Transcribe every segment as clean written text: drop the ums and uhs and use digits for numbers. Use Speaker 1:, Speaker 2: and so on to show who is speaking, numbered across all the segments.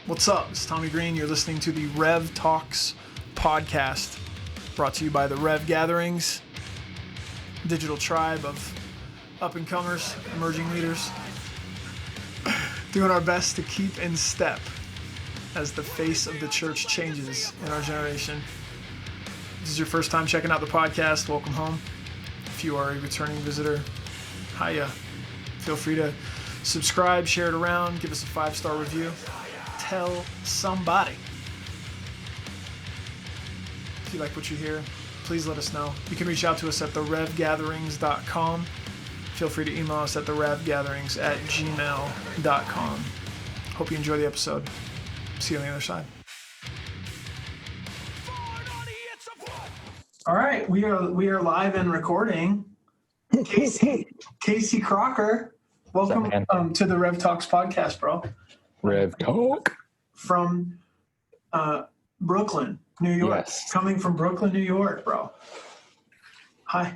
Speaker 1: What's up? It's Tommy Green. You're listening to the Rev Talks podcast, brought to you by theREVgatherings, digital tribe of up-and-comers, emerging leaders, doing our best to keep in step as the face of the church changes in our generation. If this is your first time checking out the podcast, welcome home. If you are a returning visitor, hiya. Feel free to subscribe, share it around, give us a 5-star review. Tell somebody. If you like what you hear, please let us know. You can reach out to us at theREVgatherings.com. Feel free to email us at theREVgatherings@gmail.com. Hope you enjoy the episode. See you on the other side. All right, we are live and recording. Casey Crocker, welcome to the Rev Talks podcast, bro.
Speaker 2: Rev Talk
Speaker 1: from Brooklyn, New York.
Speaker 2: Yes.
Speaker 1: Coming from Brooklyn, New York, bro. Hi.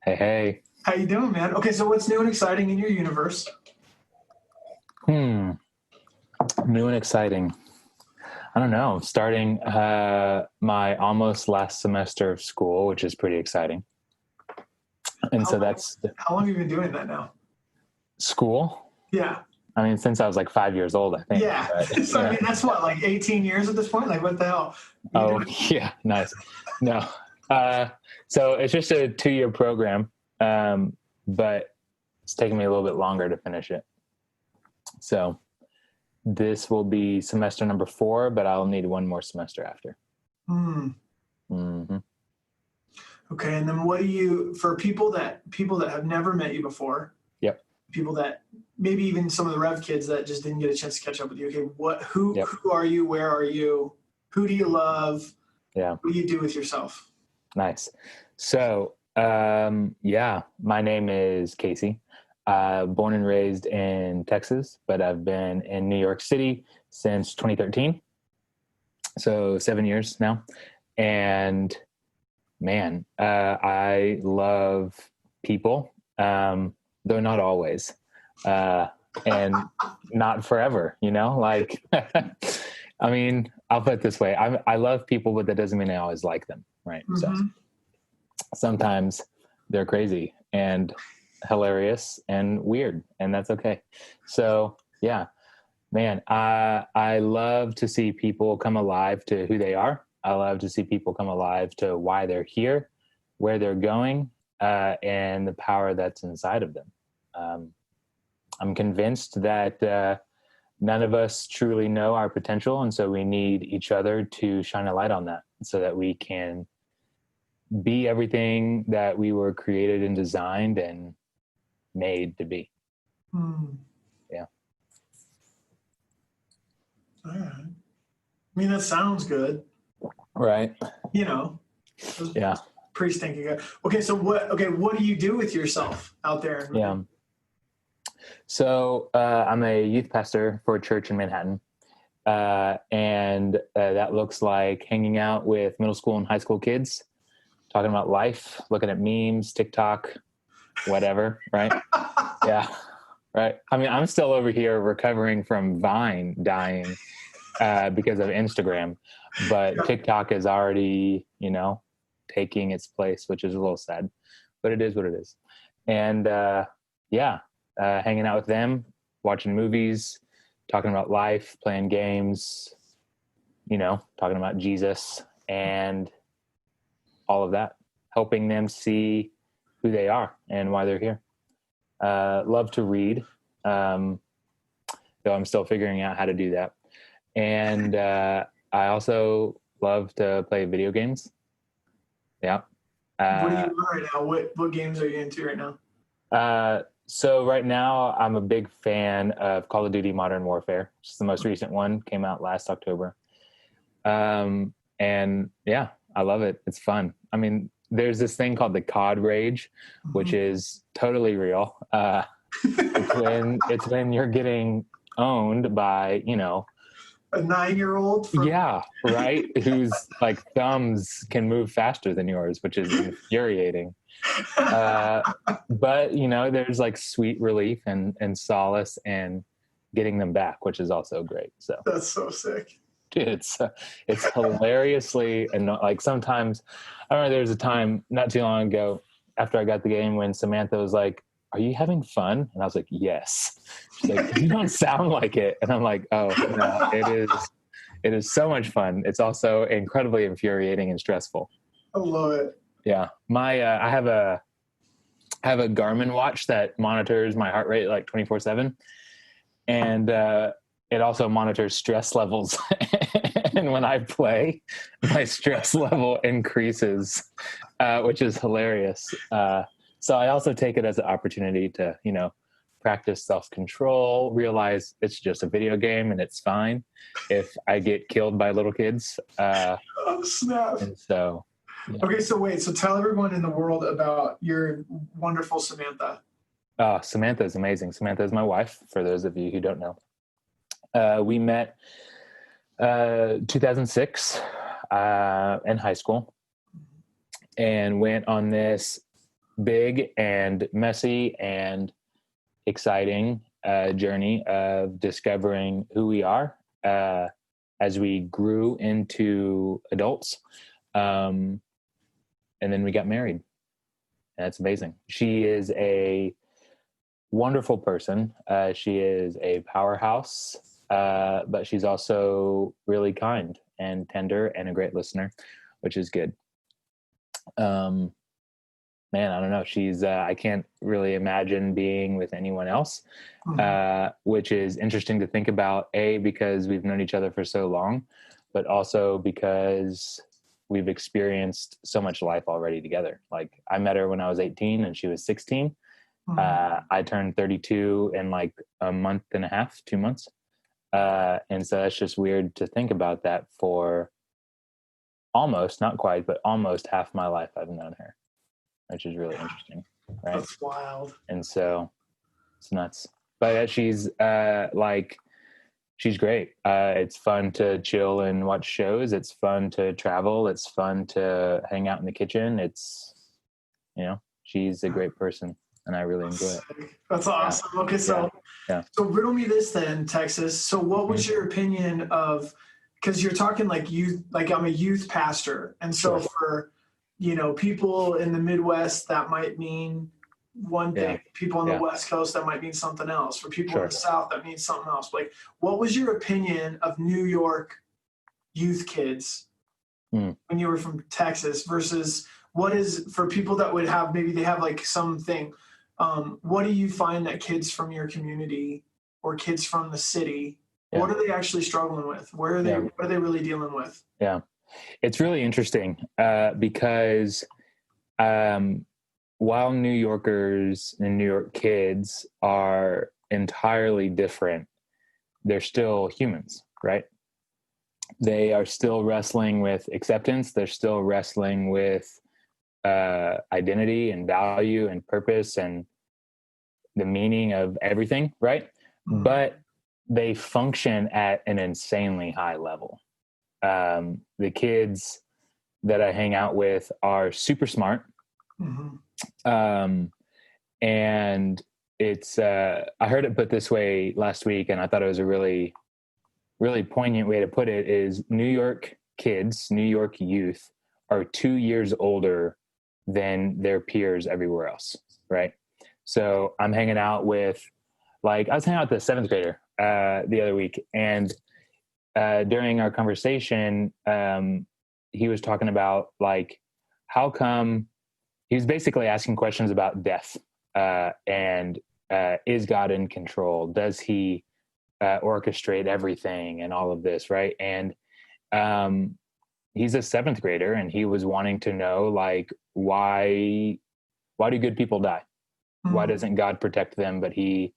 Speaker 2: Hey.
Speaker 1: How you doing, man? Okay, so what's new and exciting in your universe?
Speaker 2: New and exciting. I don't know. Starting my almost last semester of school, which is pretty exciting. And how
Speaker 1: long have you been doing that now?
Speaker 2: School?
Speaker 1: Yeah.
Speaker 2: I mean, since I was like 5 years old, I think.
Speaker 1: Yeah. So, I mean, that's what, like 18 years at this point? Like, what the hell?
Speaker 2: Yeah. Nice. No. So it's just a 2-year program, but it's taking me a little bit longer to finish it. So this will be semester number 4, but I'll need one more semester after.
Speaker 1: Mm-hmm. Okay. And then what do you, for people that have never met you before,
Speaker 2: yep.
Speaker 1: People that maybe even some of the Rev kids that just didn't get a chance to catch up with you. Okay. Who are you? Where are you? Who do you love?
Speaker 2: Yeah.
Speaker 1: What do you do with yourself?
Speaker 2: Nice. So, my name is Casey. Born and raised in Texas, but I've been in New York City since 2013. So 7 years now. And man, I love people, though not always, and not forever, like, I mean, I'll put it this way. I love people, but that doesn't mean I always like them. Right. Mm-hmm. So sometimes they're crazy and hilarious and weird, and that's okay. So yeah, man, I love to see people come alive to who they are. I love to see people come alive to why they're here, where they're going, and the power that's inside of them. I'm convinced that none of us truly know our potential, and so we need each other to shine a light on that so that we can be everything that we were created and designed and made to be. Yeah.
Speaker 1: All right. I mean, that sounds good.
Speaker 2: Right.
Speaker 1: Yeah. Pretty stinking good. Okay. So what do you do with yourself out there?
Speaker 2: Yeah. So I'm a youth pastor for a church in Manhattan. And that looks like hanging out with middle school and high school kids, talking about life, looking at memes, TikTok, whatever. Right. Yeah. Right. I mean, I'm still over here recovering from Vine dying because of Instagram, but TikTok is already, taking its place, which is a little sad, but it is what it is. And hanging out with them, watching movies, talking about life, playing games, talking about Jesus and all of that, helping them see who they are and why they're here. Love to read, though I'm still figuring out how to do that. And I also love to play video games. Yeah.
Speaker 1: What are you doing right now? What games are you into right now?
Speaker 2: So right now I'm a big fan of Call of Duty Modern Warfare, which is the most recent one, came out last October. And yeah, I love it. It's fun. I mean, there's this thing called the COD rage, which is totally real. It's when you're getting owned by,
Speaker 1: a 9-year-old.
Speaker 2: Yeah, right. Whose like thumbs can move faster than yours, which is infuriating. But there's like sweet relief and solace and getting them back, which is also great. So
Speaker 1: That's so sick.
Speaker 2: dude, it's hilariously, and like sometimes, I remember there was a time not too long ago after I got the game when Samantha was like, "Are you having fun?" And I was like, "Yes." She's like, "You don't sound like it," and I'm like, "Oh no, it is." It is so much fun. It's also incredibly infuriating and stressful.
Speaker 1: I love it.
Speaker 2: Yeah, I have a Garmin watch that monitors my heart rate like 24/7, and it also monitors stress levels. And when I play, my stress level increases, which is hilarious. So I also take it as an opportunity to, practice self-control, realize it's just a video game and it's fine if I get killed by little kids.
Speaker 1: Oh, snap.
Speaker 2: And so, yeah.
Speaker 1: Okay, so wait. So tell everyone in the world about your wonderful Samantha.
Speaker 2: Samantha is amazing. Samantha is my wife, for those of you who don't know. We met 2006 in high school and went on this big and messy and exciting journey of discovering who we are as we grew into adults. And then we got married. And that's amazing. She is a wonderful person. She is a powerhouse, but she's also really kind and tender and a great listener, which is good. Man, I don't know. She's, I can't really imagine being with anyone else, which is interesting to think about, because we've known each other for so long, but also because we've experienced so much life already together. Like I met her when I was 18 and she was 16. I turned 32 in like a month and a half, 2 months. And so that's just weird to think about that for almost, not quite, but almost half my life I've known her, which is really interesting. Right.
Speaker 1: That's wild.
Speaker 2: And so it's nuts, but she's she's great. It's fun to chill and watch shows. It's fun to travel. It's fun to hang out in the kitchen. It's, she's a great person and I really enjoy it.
Speaker 1: That's awesome. Yeah. Okay. So, So riddle me this then, Texas. So what was your opinion of, cause you're talking like youth, like I'm a youth pastor. And so for, people in the Midwest, that might mean one thing. People on the West Coast, that might mean something else. For people in the South, that means something else. Like, what was your opinion of New York youth kids when you were from Texas versus what is for people that would have, maybe they have like something. What do you find that kids from your community or kids from the city, what are they actually struggling with? Where are they, what are they really dealing with?
Speaker 2: Yeah. It's really interesting because while New Yorkers and New York kids are entirely different, they're still humans, right? They are still wrestling with acceptance. They're still wrestling with identity and value and purpose and the meaning of everything, right? But they function at an insanely high level. The kids that I hang out with are super smart. And it's, I heard it put this way last week, and I thought it was a really, really poignant way to put it is New York kids, New York youth are 2 years older than their peers everywhere else. Right. So I'm hanging out with, I was hanging out with the 7th grader, the other week, and during our conversation, he was talking about how come he was basically asking questions about death and is God in control? Does he orchestrate everything and all of this, right? And he's a 7th grader, and he was wanting to know why do good people die? Why doesn't God protect them, but he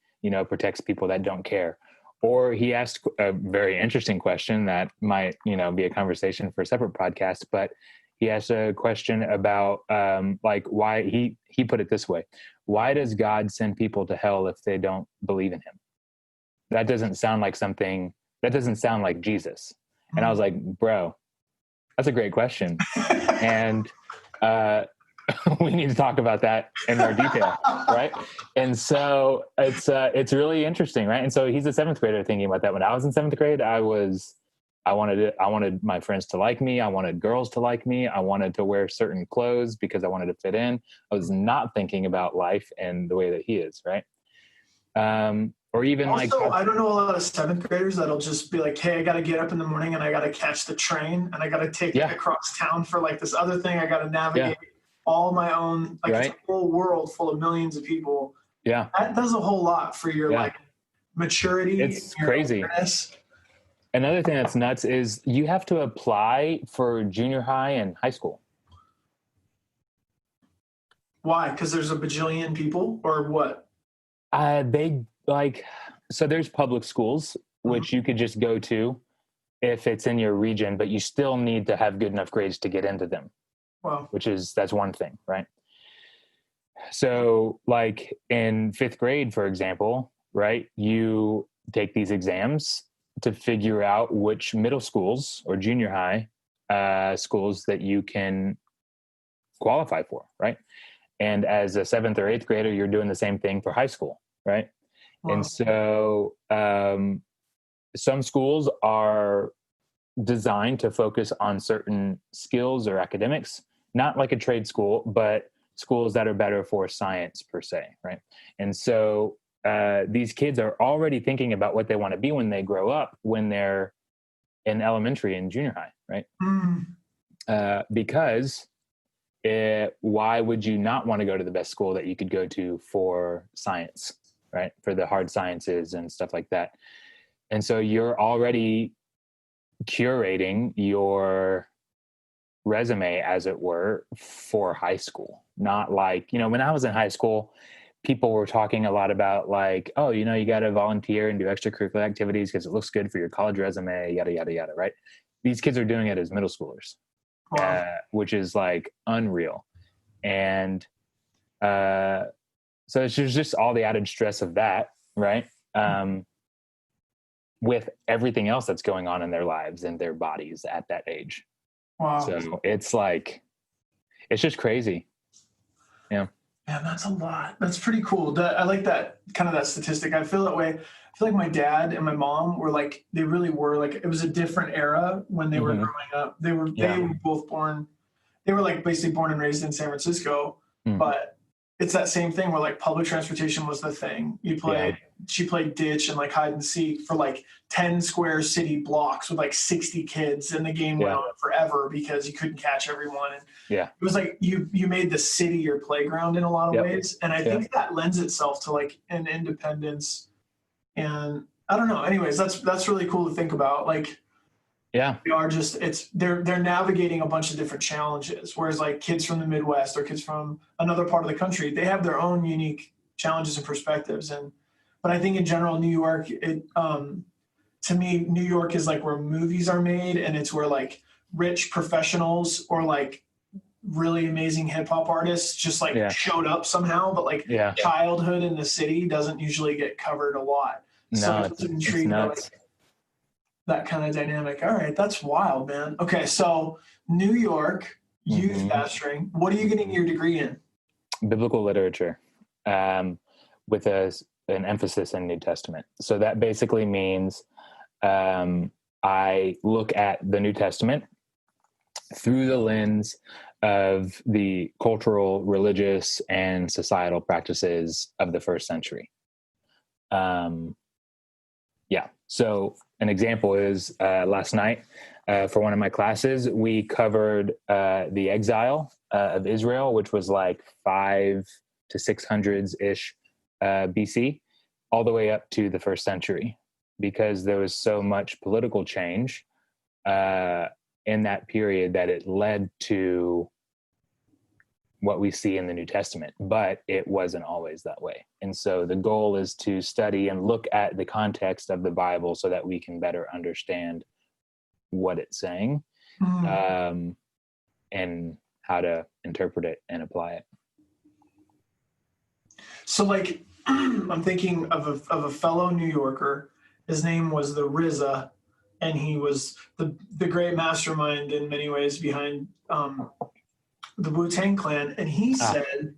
Speaker 2: protects people that don't care? Or he asked a very interesting question that might, be a conversation for a separate podcast, but he asked a question about why he put it this way. Why does God send people to hell if they don't believe in him? That doesn't sound like Jesus. And I was like, bro, that's a great question. And we need to talk about that in more detail, right? And so it's really interesting, right? And so he's a seventh grader thinking about that. When I was in seventh grade, I wanted my friends to like me. I wanted girls to like me. I wanted to wear certain clothes because I wanted to fit in. I was not thinking about life and the way that he is, right? Or even
Speaker 1: also, I don't know a lot of seventh graders that'll just be like, hey, I got to get up in the morning and I got to catch the train and I got to take it across town for like this other thing. I got to navigate all my own, like it's a whole world full of millions of people.
Speaker 2: Yeah.
Speaker 1: That does a whole lot for your like maturity.
Speaker 2: It's
Speaker 1: your
Speaker 2: crazy.
Speaker 1: awareness.
Speaker 2: Another thing that's nuts is you have to apply for junior high and high school.
Speaker 1: Why? Because there's a bajillion people or what?
Speaker 2: So there's public schools, which you could just go to if it's in your region, but you still need to have good enough grades to get into them.
Speaker 1: Wow.
Speaker 2: That's one thing, right? So like in fifth grade, for example, right, you take these exams to figure out which middle schools or junior high schools that you can qualify for, right? And as a seventh or eighth grader, you're doing the same thing for high school, right? Wow. And so some schools are designed to focus on certain skills or academics, not like a trade school, but schools that are better for science per se, right? And so these kids are already thinking about what they want to be when they grow up, when they're in elementary and junior high, right? Because why would you not want to go to the best school that you could go to for science, right? For the hard sciences and stuff like that. And so you're already curating your resume, as it were, for high school. Not like, when I was in high school, people were talking a lot about like, oh, you got to volunteer and do extracurricular activities because it looks good for your college resume, yada, yada, yada, right? These kids are doing it as middle schoolers. Wow. Which is like unreal. And so it's just all the added stress of that, right? With everything else that's going on in their lives and their bodies at that age. Wow. So it's just crazy. Yeah.
Speaker 1: Man, that's a lot. That's pretty cool. I like that kind of that statistic. I feel that way. I feel like my dad and my mom were like, they really were like, it was a different era when they were growing up. They were both born, they were like basically born and raised in San Francisco, but it's that same thing where like public transportation was the thing. She played ditch and like hide and seek for like 10 square city blocks with like 60 kids, and the game went on forever because you couldn't catch everyone. And it was like you made the city your playground in a lot of ways. And I think that lends itself to like an independence. And I don't know. Anyways, that's really cool to think about. Like, they are just they're navigating a bunch of different challenges. Whereas like kids from the Midwest or kids from another part of the country, they have their own unique challenges and perspectives. But I think in general, New York, to me, New York is like where movies are made, and it's where like rich professionals or like really amazing hip hop artists just like showed up somehow. But like childhood in the city doesn't usually get covered a lot. So it's intriguing by like that kind of dynamic. All right, that's wild, man. Okay, so New York youth pastoring. What are you getting your degree in?
Speaker 2: Biblical literature, with an emphasis in New Testament. So that basically means I look at the New Testament through the lens of the cultural, religious, and societal practices of the first century. So an example is last night for one of my classes, we covered the exile of Israel, which was like 500s to 600s ish BC, all the way up to the first century, because there was so much political change in that period that it led to what we see in the New Testament, but it wasn't always that way. And so the goal is to study and look at the context of the Bible so that we can better understand what it's saying, and how to interpret it and apply it.
Speaker 1: So like, I'm thinking of a fellow New Yorker. His name was the RZA, and he was the great mastermind in many ways behind the Wu-Tang Clan, and he said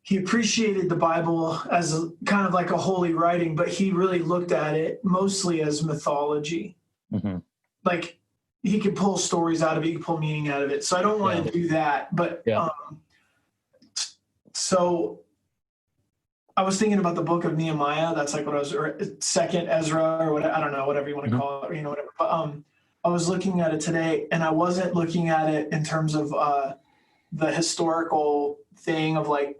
Speaker 1: he appreciated the Bible as kind of like a holy writing, but he really looked at it mostly as mythology.
Speaker 2: Mm-hmm.
Speaker 1: Like he could pull stories out of it, he could pull meaning out of it. So I don't want to do that. But so I was thinking about the book of Nehemiah. That's like what I was, or Second Ezra, or what, I don't know, whatever you want to call it, or, whatever. But I was looking at it today, and I wasn't looking at it in terms of the historical thing of like,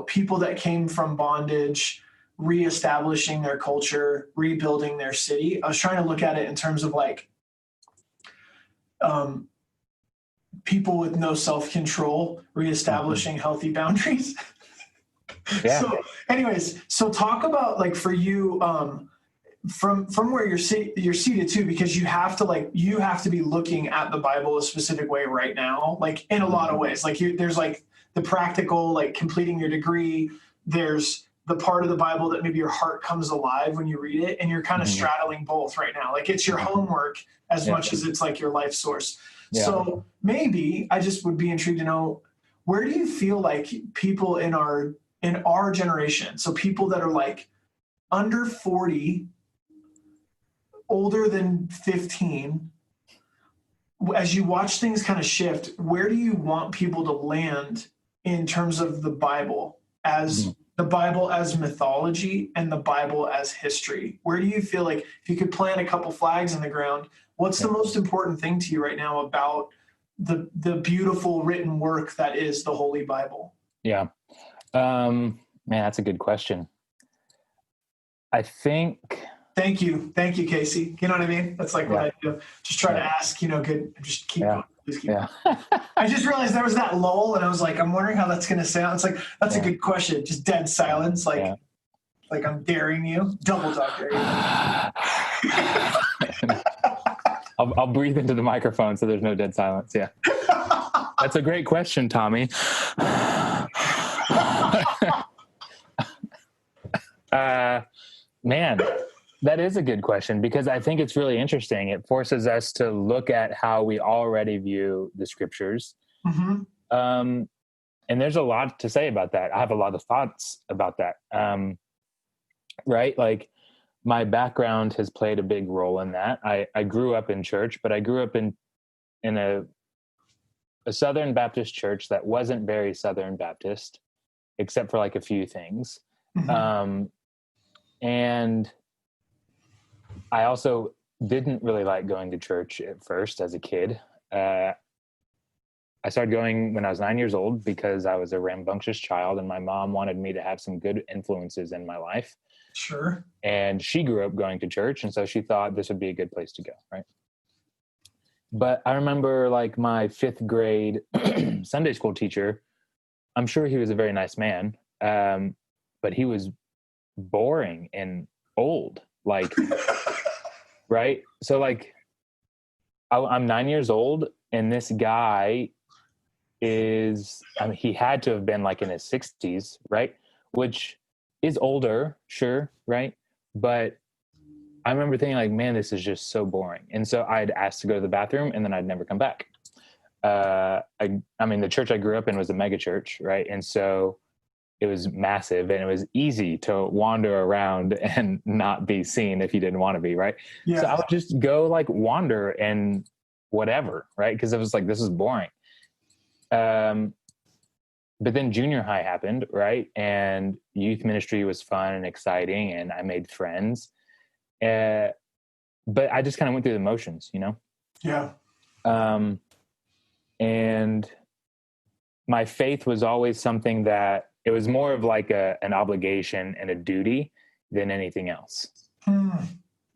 Speaker 1: people that came from bondage, reestablishing their culture, rebuilding their city. I was trying to look at it in terms of like people with no self-control, reestablishing healthy boundaries.
Speaker 2: Yeah.
Speaker 1: So anyways, so talk about like for you, from where you're seated too, because you have to be looking at the Bible a specific way right now, like in a lot of ways. Like there's like the practical, like completing your degree. There's the part of the Bible that maybe your heart comes alive when you read it, and you're kind of straddling both right now. Like it's your homework as much as it's like your life source. Yeah. So maybe I just would be intrigued to know, where do you feel like people in our generation, so people that are like under 40, older than 15, as you watch things kind of shift, where do you want people to land in terms of the Bible as the Bible as mythology and the Bible as history? Where do you feel like, if you could plant a couple flags in the ground, what's the most important thing to you right now about the beautiful written work that is the Holy Bible?
Speaker 2: Yeah. Man, that's a good question. I think.
Speaker 1: Thank you, Casey. You know what I mean? That's like what I do. Just try to ask, good. Just keep going. Please keep going. I just realized there was that lull, and I was like, I'm wondering how that's going to sound. It's like, that's a good question. Just dead silence. Like I'm daring you. Double dog dare you.
Speaker 2: I'll breathe into the microphone so there's no dead silence. Yeah. That's a great question, Tommy. Man, that is a good question, because I think it's really interesting. It forces us to look at how we already view the scriptures. Mm-hmm. And there's a lot to say about that. I have a lot of thoughts about that. Right? Like, my background has played a big role in that. I grew up in church, but I grew up in a Southern Baptist church that wasn't very Southern Baptist, except for like a few things. Mm-hmm. And I also didn't really like going to church at first as a kid. I started going when I was 9 years old because I was a rambunctious child, and my mom wanted me to have some good influences in my life.
Speaker 1: Sure.
Speaker 2: And she grew up going to church, and so she thought this would be a good place to go, right? But I remember like my 5th grade Sunday school teacher, I'm sure he was a very nice man, but he was boring and old, like, right? So like, I'm 9 years old, and this guy he had to have been like in his 60s, right? Which is older, sure, right? But I remember thinking like, man, this is just so boring. And so I'd ask to go to the bathroom, and then I'd never come back. I mean, the church I grew up in was a mega church, right? And so it was massive, and it was easy to wander around and not be seen if you didn't want to be, right? Yeah. So I would just go like wander and whatever, right? Because it was like, this is boring. But then junior high happened, right? And youth ministry was fun and exciting, and I made friends. But I just kind of went through the motions,
Speaker 1: Yeah.
Speaker 2: And my faith was always something that it was more of like an obligation and a duty than anything else.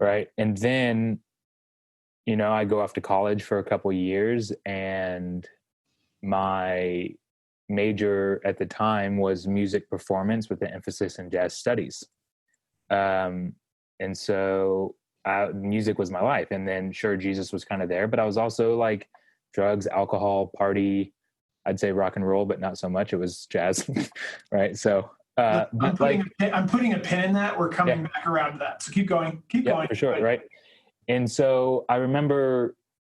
Speaker 2: Right. And then, I go off to college for a couple of years, and my major at the time was music performance with an emphasis in jazz studies. And so music was my life. And then sure, Jesus was kind of there, but I was also like drugs, alcohol, party, I'd say rock and roll, but not so much. It was jazz. Right. So,
Speaker 1: I'm putting a pin in that. We're coming back around to that. So keep going,
Speaker 2: for sure. Right. And so I remember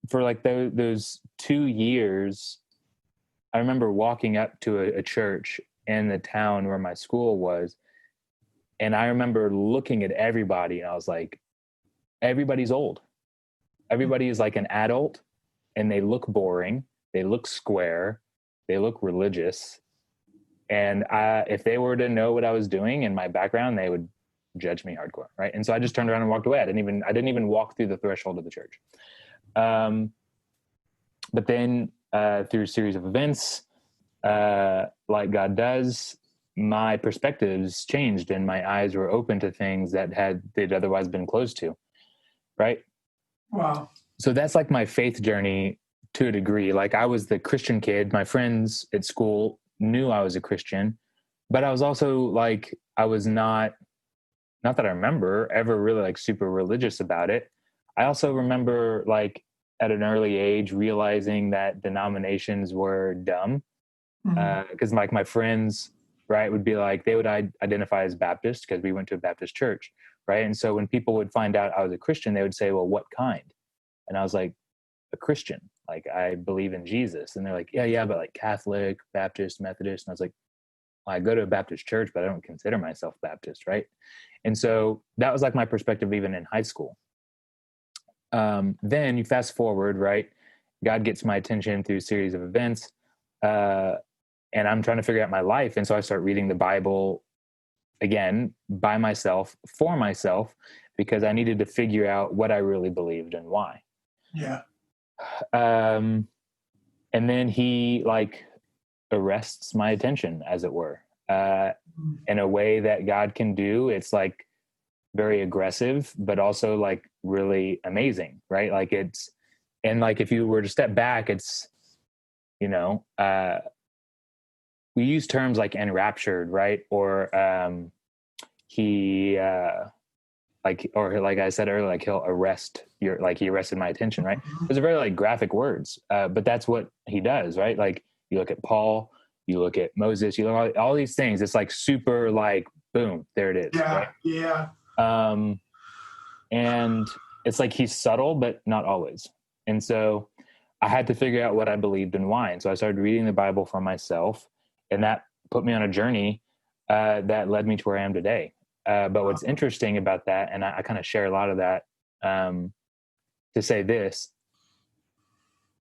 Speaker 2: for like those 2 years, I remember walking up to a church in the town where my school was, and I remember looking at everybody, and I was like, everybody's old. Everybody is like an adult, and they look boring. They look square. They look religious. And if they were to know what I was doing and my background, they would judge me hardcore, right? And so I just turned around and walked away. I didn't even walk through the threshold of the church. But then through a series of events, like God does, my perspectives changed and my eyes were open to things that they'd otherwise been closed to, right?
Speaker 1: Wow.
Speaker 2: So that's like my faith journey to a degree. Like, I was the Christian kid. My friends at school knew I was a Christian, but I was also like, I was not that I remember ever really like super religious about it. I also remember like at an early age realizing that denominations were dumb. Because like my friends, right, would be like, they would identify as Baptist because we went to a Baptist church, right? And so when people would find out I was a Christian, they would say, well, what kind? And I was like, a Christian. Like, I believe in Jesus. And they're like, yeah, but like Catholic, Baptist, Methodist. And I was like, well, I go to a Baptist church, but I don't consider myself Baptist, right? And so that was like my perspective even in high school. Then you fast forward, right? God gets my attention through a series of events. And I'm trying to figure out my life. And so I start reading the Bible again by myself, for myself, because I needed to figure out what I really believed and why.
Speaker 1: Yeah.
Speaker 2: And then he like arrests my attention, as it were, in a way that God can do. It's like very aggressive, but also like really amazing, right? Like and like, if you were to step back, it's, we use terms like enraptured, right? Or he like I said earlier, like he'll arrest he arrested my attention, right? Those are very like graphic words, but that's what he does, right? Like, you look at Paul, you look at Moses, you look at all these things. It's like super like, boom, there it is.
Speaker 1: Yeah,
Speaker 2: right?
Speaker 1: yeah.
Speaker 2: And it's like he's subtle, but not always. And so I had to figure out what I believed and why. And so I started reading the Bible for myself, and that put me on a journey that led me to where I am today. But what's interesting about that, and I kind of share a lot of that, to say this: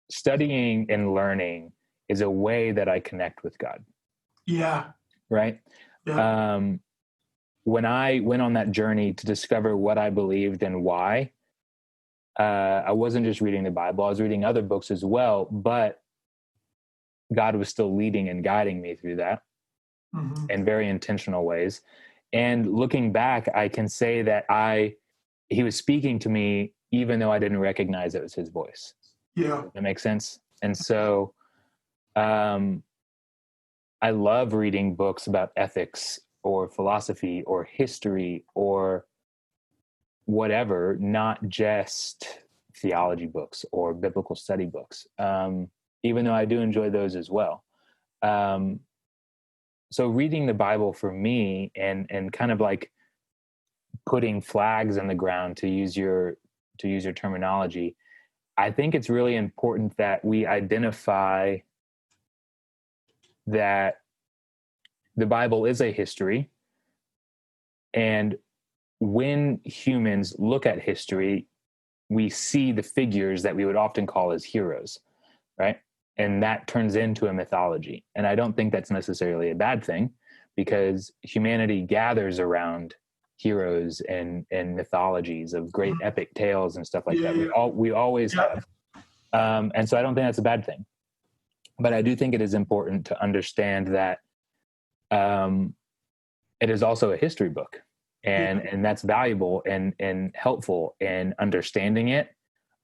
Speaker 2: studying and learning is a way that I connect with God.
Speaker 1: Yeah.
Speaker 2: Right.
Speaker 1: Yeah.
Speaker 2: When I went on that journey to discover what I believed and why, I wasn't just reading the Bible, I was reading other books as well, but God was still leading and guiding me through that in very intentional ways. And looking back, I can say that he was speaking to me, even though I didn't recognize it was his voice.
Speaker 1: Yeah.
Speaker 2: Does that make sense? And so, I love reading books about ethics or philosophy or history or whatever, not just theology books or biblical study books, even though I do enjoy those as well. So reading the Bible for me and kind of like putting flags on the ground, to use your terminology, I think it's really important that we identify that the Bible is a history. And when humans look at history, we see the figures that we would often call as heroes, right? And that turns into a mythology. And I don't think that's necessarily a bad thing, because humanity gathers around heroes and mythologies of great epic tales and stuff like that. We always have. And so I don't think that's a bad thing. But I do think it is important to understand that it is also a history book. And that's valuable and helpful in understanding it,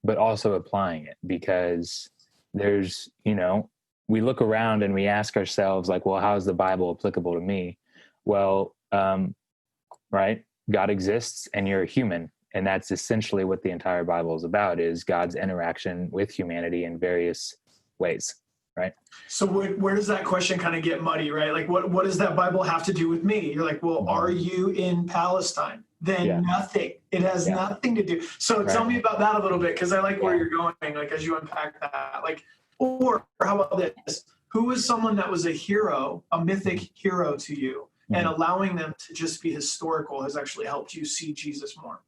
Speaker 2: but also applying it, because there's, we look around and we ask ourselves like, well, how is the Bible applicable to me? Well, right. God exists and you're a human. And that's essentially what the entire Bible is about, is God's interaction with humanity in various ways. Right.
Speaker 1: So where does that question kind of get muddy, right? Like, what does that Bible have to do with me? You're like, well, are you in Palestine? Then nothing. It has nothing to do. So tell me about that a little bit, because I like where you're going, like, as you unpack that. Like, or how about this? who was someone that was a hero, a mythic hero to you, and
Speaker 2: Mhm.
Speaker 1: allowing them to just be historical has actually helped you see Jesus more?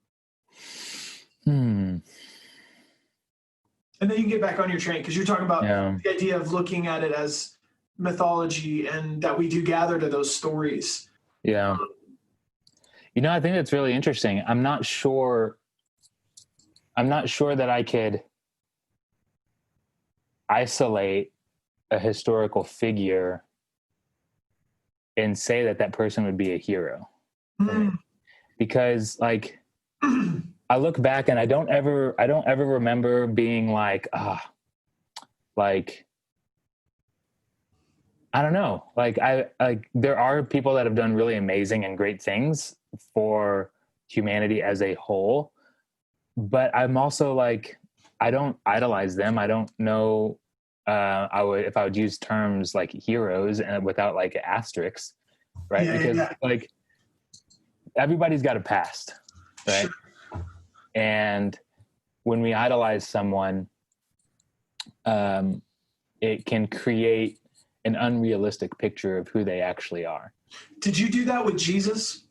Speaker 2: Hmm.
Speaker 1: And then you can get back on your train, because you're talking about
Speaker 2: Yeah.
Speaker 1: the idea of looking at it as mythology and that we do gather to those stories.
Speaker 2: Yeah. I think that's really interesting. I'm not sure that I could isolate a historical figure and say that that person would be a hero for me,
Speaker 1: Mm.
Speaker 2: because like I look back and I don't ever remember being like, like, I don't know. Like there are people that have done really amazing and great things for humanity as a whole, but I'm also like, I don't idolize them. I don't know. If I would use terms like heroes and without like asterisks, right?
Speaker 1: Yeah,
Speaker 2: Because
Speaker 1: yeah,
Speaker 2: like everybody's got a past, right?
Speaker 1: sure.
Speaker 2: And when we idolize someone, it can create an unrealistic picture of who they actually are.
Speaker 1: Did you do that with Jesus?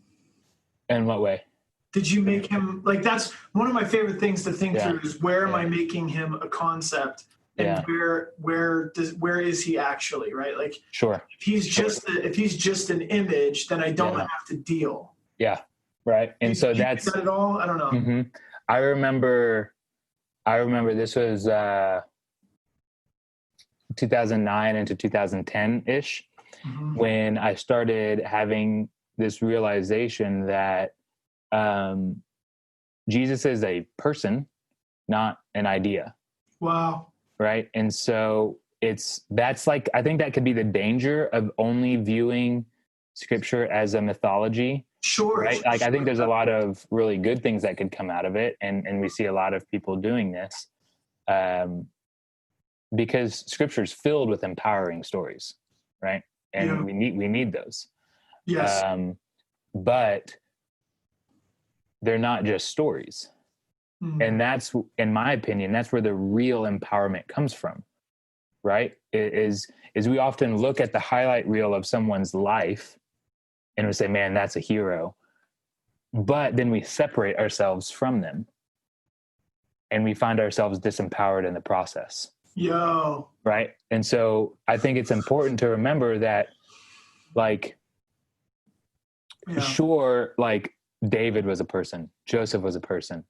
Speaker 2: In what way?
Speaker 1: Did you make him like, that's one of my favorite things to think
Speaker 2: Yeah.
Speaker 1: through, is where am
Speaker 2: Yeah.
Speaker 1: I making him a concept, and
Speaker 2: Yeah.
Speaker 1: where is he actually, right? Like
Speaker 2: Sure.
Speaker 1: if he's just an image, then I don't
Speaker 2: Yeah.
Speaker 1: have to deal.
Speaker 2: Yeah. Right. And
Speaker 1: Did
Speaker 2: so
Speaker 1: you do
Speaker 2: that's,
Speaker 1: that at all? I don't know.
Speaker 2: mhm. I remember this was 2009 into 2010 ish,
Speaker 1: Mhm.
Speaker 2: when I started having this realization that Jesus is a person, not an idea.
Speaker 1: Wow.
Speaker 2: Right. And so that's like, I think that could be the danger of only viewing scripture as a mythology.
Speaker 1: Sure.
Speaker 2: Right. Like, I think there's a lot of really good things that could come out of it. And we see a lot of people doing this, because scripture is filled with empowering stories. Right. And
Speaker 1: Yeah.
Speaker 2: we need those.
Speaker 1: Yes.
Speaker 2: But they're not just stories.
Speaker 1: Mm.
Speaker 2: And that's, in my opinion, that's where the real empowerment comes from. Right. Is we often look at the highlight reel of someone's life and we say, man, that's a hero. But then we separate ourselves from them and we find ourselves disempowered in the process.
Speaker 1: Yo.
Speaker 2: Right. And so I think it's important to remember that, like,
Speaker 1: Yeah.
Speaker 2: sure, like David was a person, Joseph was a person,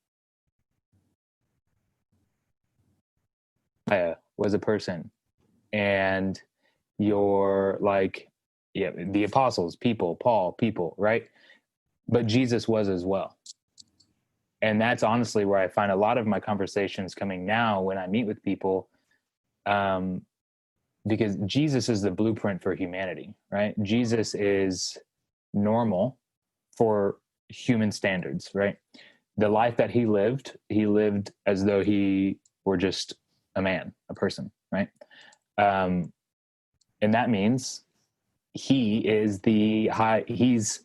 Speaker 2: was a person, and your like, yeah, the apostles, people, Paul, people, right? But Jesus was as well. And that's honestly where I find a lot of my conversations coming now when I meet with people, because Jesus is the blueprint for humanity, right? Jesus is normal for human standards, right? The life that he lived as though he were just a man, a person, right? And that means he is he's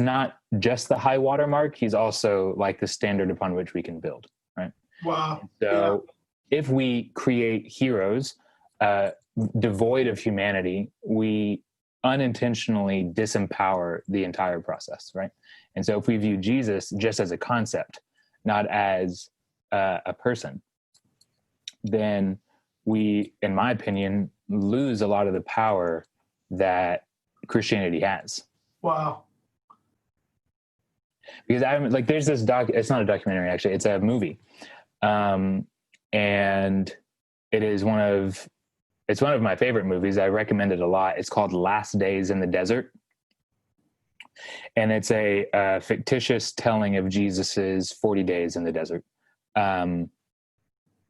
Speaker 2: not just the high watermark, he's also like the standard upon which we can build, right?
Speaker 1: Wow.
Speaker 2: So if we create heroes devoid of humanity, we unintentionally disempower the entire process, right? And so if we view Jesus just as a concept, not as a person, then we, in my opinion, lose a lot of the power that Christianity has.
Speaker 1: Wow.
Speaker 2: Because I'm like, there's this it's not a documentary, actually, it's a movie. And it is one of my favorite movies. I recommend it a lot. It's called Last Days in the Desert. And it's a fictitious telling of Jesus's 40 days in the desert.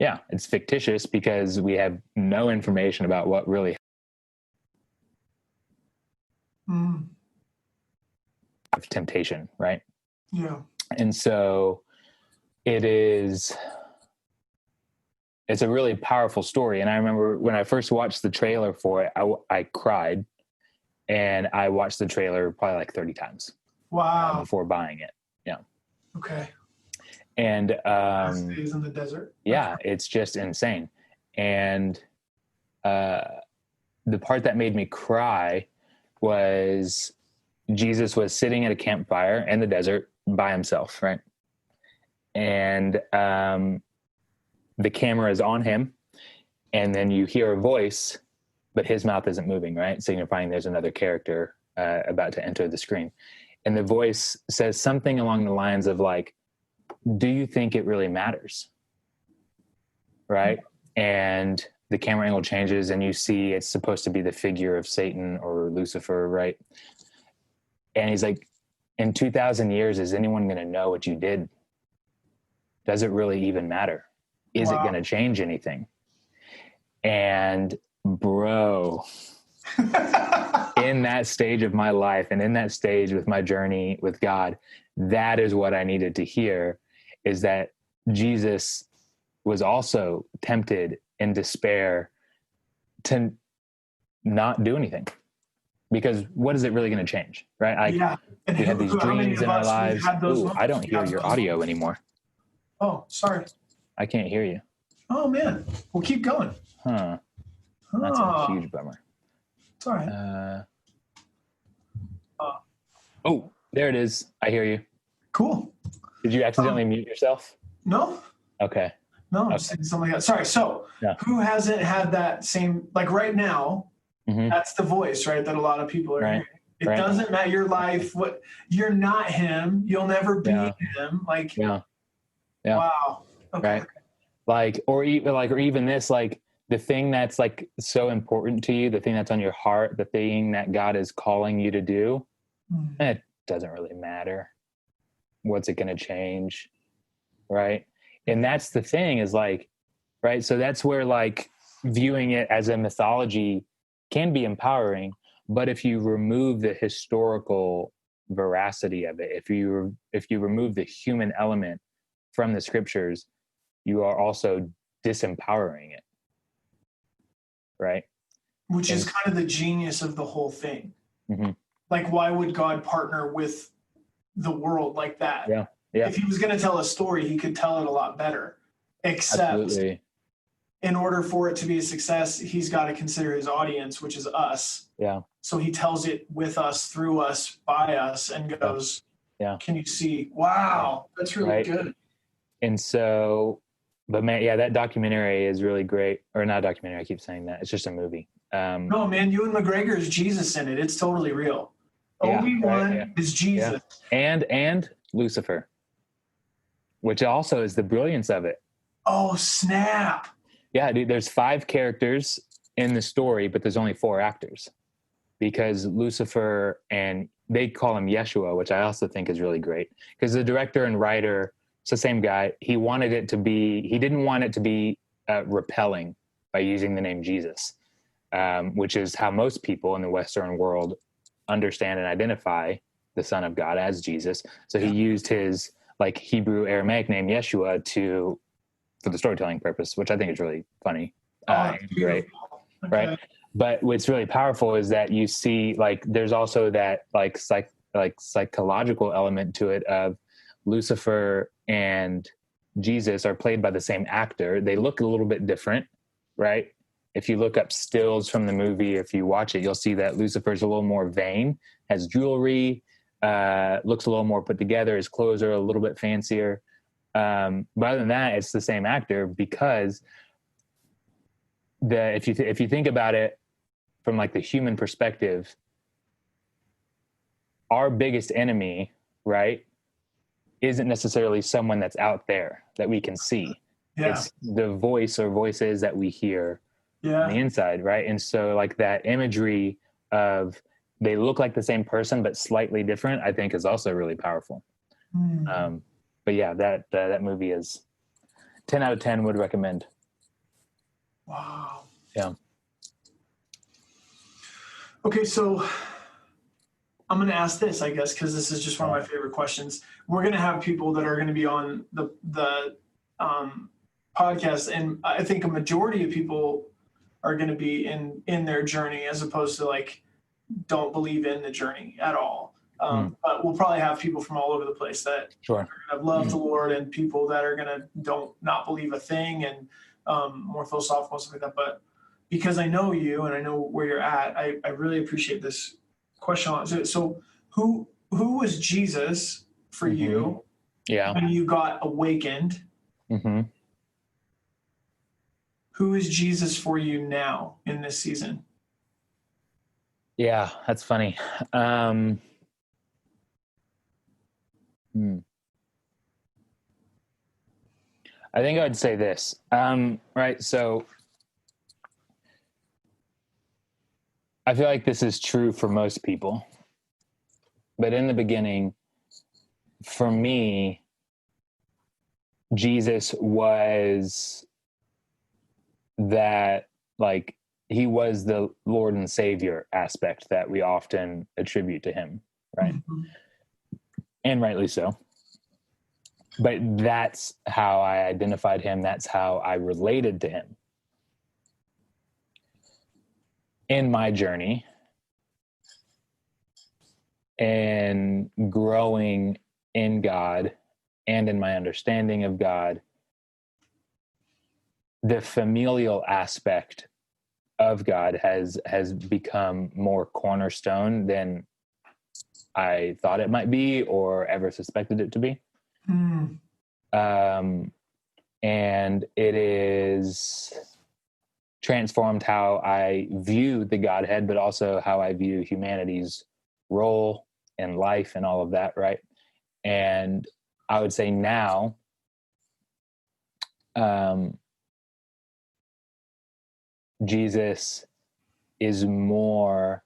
Speaker 2: Yeah, it's fictitious because we have no information about what really of temptation, right?
Speaker 1: Yeah.
Speaker 2: And so it's a really powerful story. And I remember when I first watched the trailer for it, I cried, and I watched the trailer probably like 30 times.
Speaker 1: Wow.
Speaker 2: Before buying it. Yeah.
Speaker 1: Okay.
Speaker 2: And
Speaker 1: Last Days in the Desert.
Speaker 2: Yeah, it's just insane. And the part that made me cry was Jesus was sitting at a campfire in the desert by himself, right? And the camera is on him, and then you hear a voice, but his mouth isn't moving, right? Signifying there's another character about to enter the screen. And the voice says something along the lines of like, do you think it really matters? Right? And the camera angle changes and you see it's supposed to be the figure of Satan or Lucifer, right? And he's like, in 2,000 years, is anyone going to know what you did? Does it really even matter? Is it going to change anything? And bro, in that stage of my life and in that stage with my journey with God, that is what I needed to hear, is that Jesus was also tempted in despair to not do anything, because what is it really going to change, right? We had these dreams in our lives. Ooh, I don't hear your audio anymore.
Speaker 1: Oh, sorry.
Speaker 2: I can't hear you.
Speaker 1: Oh man, we'll keep going.
Speaker 2: Huh. That's a huge bummer.
Speaker 1: It's all right.
Speaker 2: Oh, there it is. I hear you.
Speaker 1: Cool.
Speaker 2: Did you accidentally mute yourself?
Speaker 1: No.
Speaker 2: Okay.
Speaker 1: No, I'm
Speaker 2: Okay.
Speaker 1: saying something else. Sorry. So who hasn't had that same, like right now, that's the voice, right? That a lot of people are hearing. It doesn't matter your life. What you're not him. You'll never be him. Like, wow. Okay.
Speaker 2: Right. Or even this, like the thing that's like so important to you, the thing that's on your heart, the thing that God is calling you to do, it doesn't really matter. What's it going to change? Right. And that's the thing is like, right. So that's where like viewing it as a mythology can be empowering, but if you remove the historical veracity of it, if you remove the human element from the scriptures, you are also disempowering it. Right.
Speaker 1: Which is kind of the genius of the whole thing. Like, why would God partner with the world like that?
Speaker 2: Yeah.
Speaker 1: If he was going to tell a story, he could tell it a lot better. Except in order for it to be a success, he's got to consider his audience, which is us. Yeah. So he tells it with us, through us, by us, and goes, can you see? Wow, that's really good.
Speaker 2: And so, but man, that documentary is really great. Or not a documentary, I keep saying that. It's just a movie.
Speaker 1: No, man, Ewan McGregor is Jesus in it. It's totally real. Obi-Wan is Jesus.
Speaker 2: And Lucifer, which also is the brilliance of it.
Speaker 1: Oh, snap.
Speaker 2: Yeah, dude, there's 5 characters in the story, but there's only 4 actors, because Lucifer, and they call him Yeshua, which I also think is really great, because the director and writer, it's the same guy. He didn't want it to be repelling by using the name Jesus, which is how most people in the Western world understand and identify the Son of God as Jesus. So he used his like Hebrew Aramaic name Yeshua for the storytelling purpose, which I think is really funny. Great. Okay. Right. But what's really powerful is that you see like there's also that like psychological element to it of Lucifer and Jesus are played by the same actor. They look a little bit different, right? If you look up stills from the movie, if you watch it, you'll see that Lucifer's a little more vain, has jewelry, looks a little more put together. His clothes are a little bit fancier. But other than that, it's the same actor, because if you think about it from like the human perspective, our biggest enemy, right, isn't necessarily someone that's out there that we can see. It's the voice or voices that we hear on the inside, right? And so like that imagery of they look like the same person but slightly different, I think is also really powerful. But yeah, that movie is 10 out of 10 would recommend.
Speaker 1: Wow.
Speaker 2: Yeah.
Speaker 1: Okay, so I'm going to ask this, I guess, because this is just one of my favorite questions. We're going to have people that are going to be on the podcast, and I think a majority of people are going to be in their journey, as opposed to like don't believe in the journey at all. But we'll probably have people from all over the place that are going to love the Lord, and people that are going to not believe a thing, and more philosophical stuff like that. But because I know you and I know where you're at, I really appreciate this question. So who was Jesus for you
Speaker 2: Yeah.
Speaker 1: when you got awakened?
Speaker 2: Mm-hmm.
Speaker 1: Who is Jesus for you now in this season?
Speaker 2: Yeah, that's funny. Hmm. I think I'd say this. Right. So I feel like this is true for most people. But in the beginning, for me, Jesus was that, like, he was the Lord and Savior aspect that we often attribute to him, right?
Speaker 1: Mm-hmm.
Speaker 2: And rightly so. But that's how I identified him. That's how I related to him. In my journey and growing in God and in my understanding of God, the familial aspect of God has become more cornerstone than I thought it might be or ever suspected it to be.
Speaker 1: Mm.
Speaker 2: And it is transformed how I view the Godhead, but also how I view humanity's role in life and all of that, right? And I would say now, Jesus is more,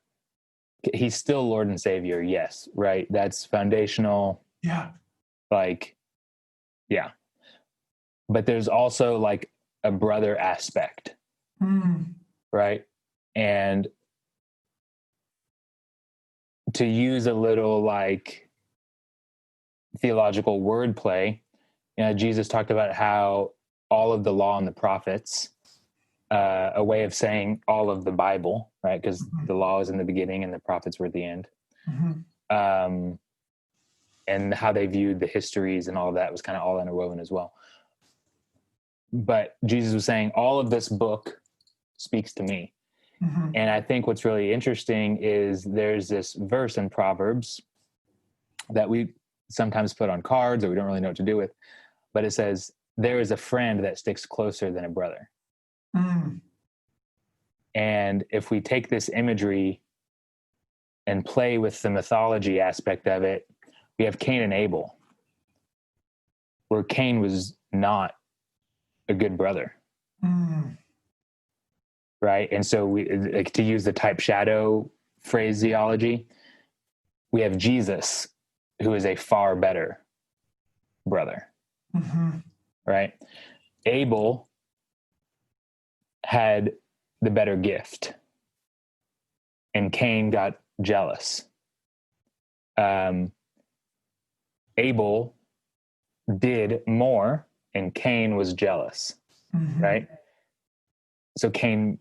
Speaker 2: he's still Lord and Savior, yes, right? That's foundational.
Speaker 1: Yeah.
Speaker 2: Like, yeah. But there's also like a brother aspect, right? And to use a little like theological wordplay, Jesus talked about how all of the law and the prophets, a way of saying all of the Bible, right? Because the law is in the beginning and the prophets were at the end. And how they viewed the histories and all of that was kind of all interwoven as well. But Jesus was saying all of this book speaks to me. And I think what's really interesting is there's this verse in Proverbs that we sometimes put on cards or we don't really know what to do with, but it says, there is a friend that sticks closer than a brother. And if we take this imagery and play with the mythology aspect of it, we have Cain and Abel, where Cain was not a good brother. Right. And so we, like, to use the type shadow phraseology, we have Jesus, who is a far better brother. Right. Abel had the better gift and Cain got jealous. Abel did more and Cain was jealous. Right. So Cain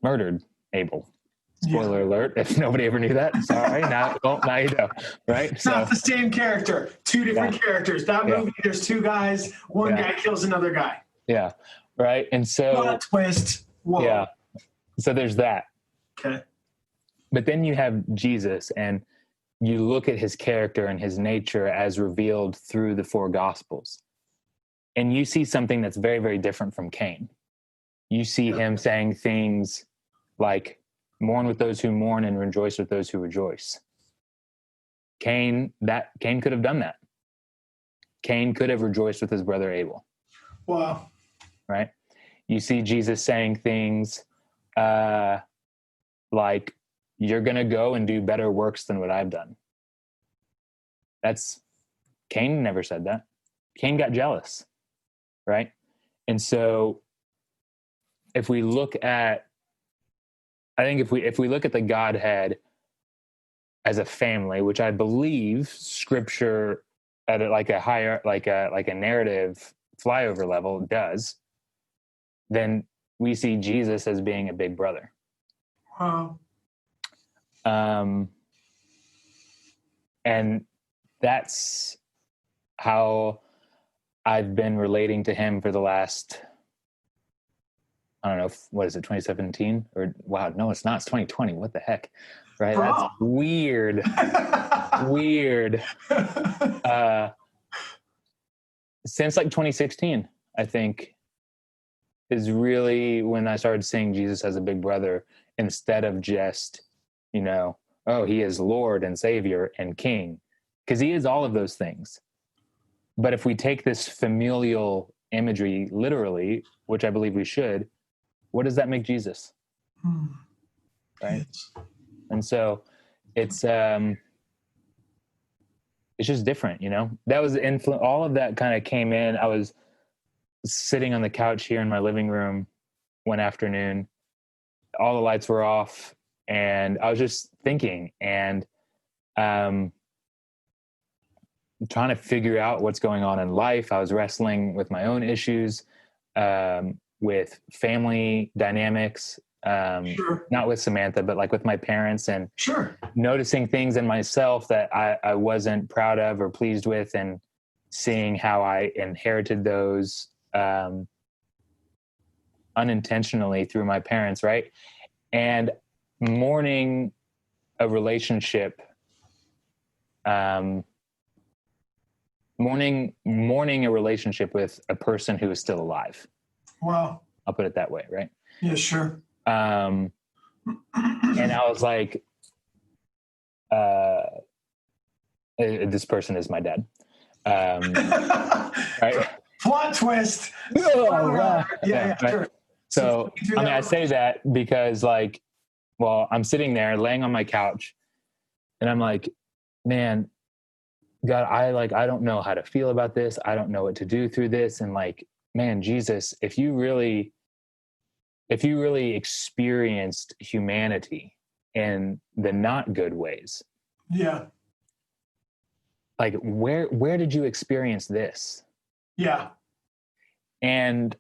Speaker 2: murdered Abel. Spoiler alert, if nobody ever knew that, sorry, now you know, right?
Speaker 1: It's not the same character, two different characters. That movie, there's two guys, one guy kills another guy.
Speaker 2: Yeah, right? And so...
Speaker 1: What a twist. Whoa.
Speaker 2: Yeah, so there's that.
Speaker 1: Okay.
Speaker 2: But then you have Jesus, and you look at his character and his nature as revealed through the four Gospels. And you see something that's very, very different from Cain. You see him saying things like, mourn with those who mourn and rejoice with those who rejoice. Cain could have done that. Cain could have rejoiced with his brother Abel.
Speaker 1: Wow.
Speaker 2: Right? You see Jesus saying things like, you're going to go and do better works than what I've done. Cain never said that. Cain got jealous. Right? And so if we look at the Godhead as a family, which I believe Scripture at a narrative flyover level does, then we see Jesus as being a big brother.
Speaker 1: Wow.
Speaker 2: And that's how I've been relating to him for the last I don't know, what is it, 2017? Or, wow, no, it's not. It's 2020. What the heck? Right? That's
Speaker 1: Prom.
Speaker 2: weird. Weird. Since like 2016, I think, is really when I started seeing Jesus as a big brother instead of just, oh, he is Lord and Savior and King, because he is all of those things. But if we take this familial imagery literally, which I believe we should, what does that make Jesus? Right?
Speaker 1: Yes.
Speaker 2: And so it's just different, That was all of that kind of came in. I was sitting on the couch here in my living room one afternoon. All the lights were off, and I was just thinking and trying to figure out what's going on in life. I was wrestling with my own issues, with family dynamics,
Speaker 1: Sure.
Speaker 2: not with Samantha, but like with my parents, and
Speaker 1: Sure.
Speaker 2: noticing things in myself that I wasn't proud of or pleased with, and seeing how I inherited those unintentionally through my parents, right? And mourning a relationship, mourning a relationship with a person who is still alive.
Speaker 1: Wow.
Speaker 2: I'll put it that way, right?
Speaker 1: Yeah, sure.
Speaker 2: And I was like, this person is my dad. Right?
Speaker 1: Plot twist.
Speaker 2: Yeah,
Speaker 1: Yeah,
Speaker 2: right.
Speaker 1: sure.
Speaker 2: So, I say that because I'm sitting there laying on my couch, and I'm like, man, God, I don't know how to feel about this. I don't know what to do through this. And man, Jesus, if you really experienced humanity in the not good ways,
Speaker 1: yeah,
Speaker 2: where did you experience this?
Speaker 1: Yeah.
Speaker 2: And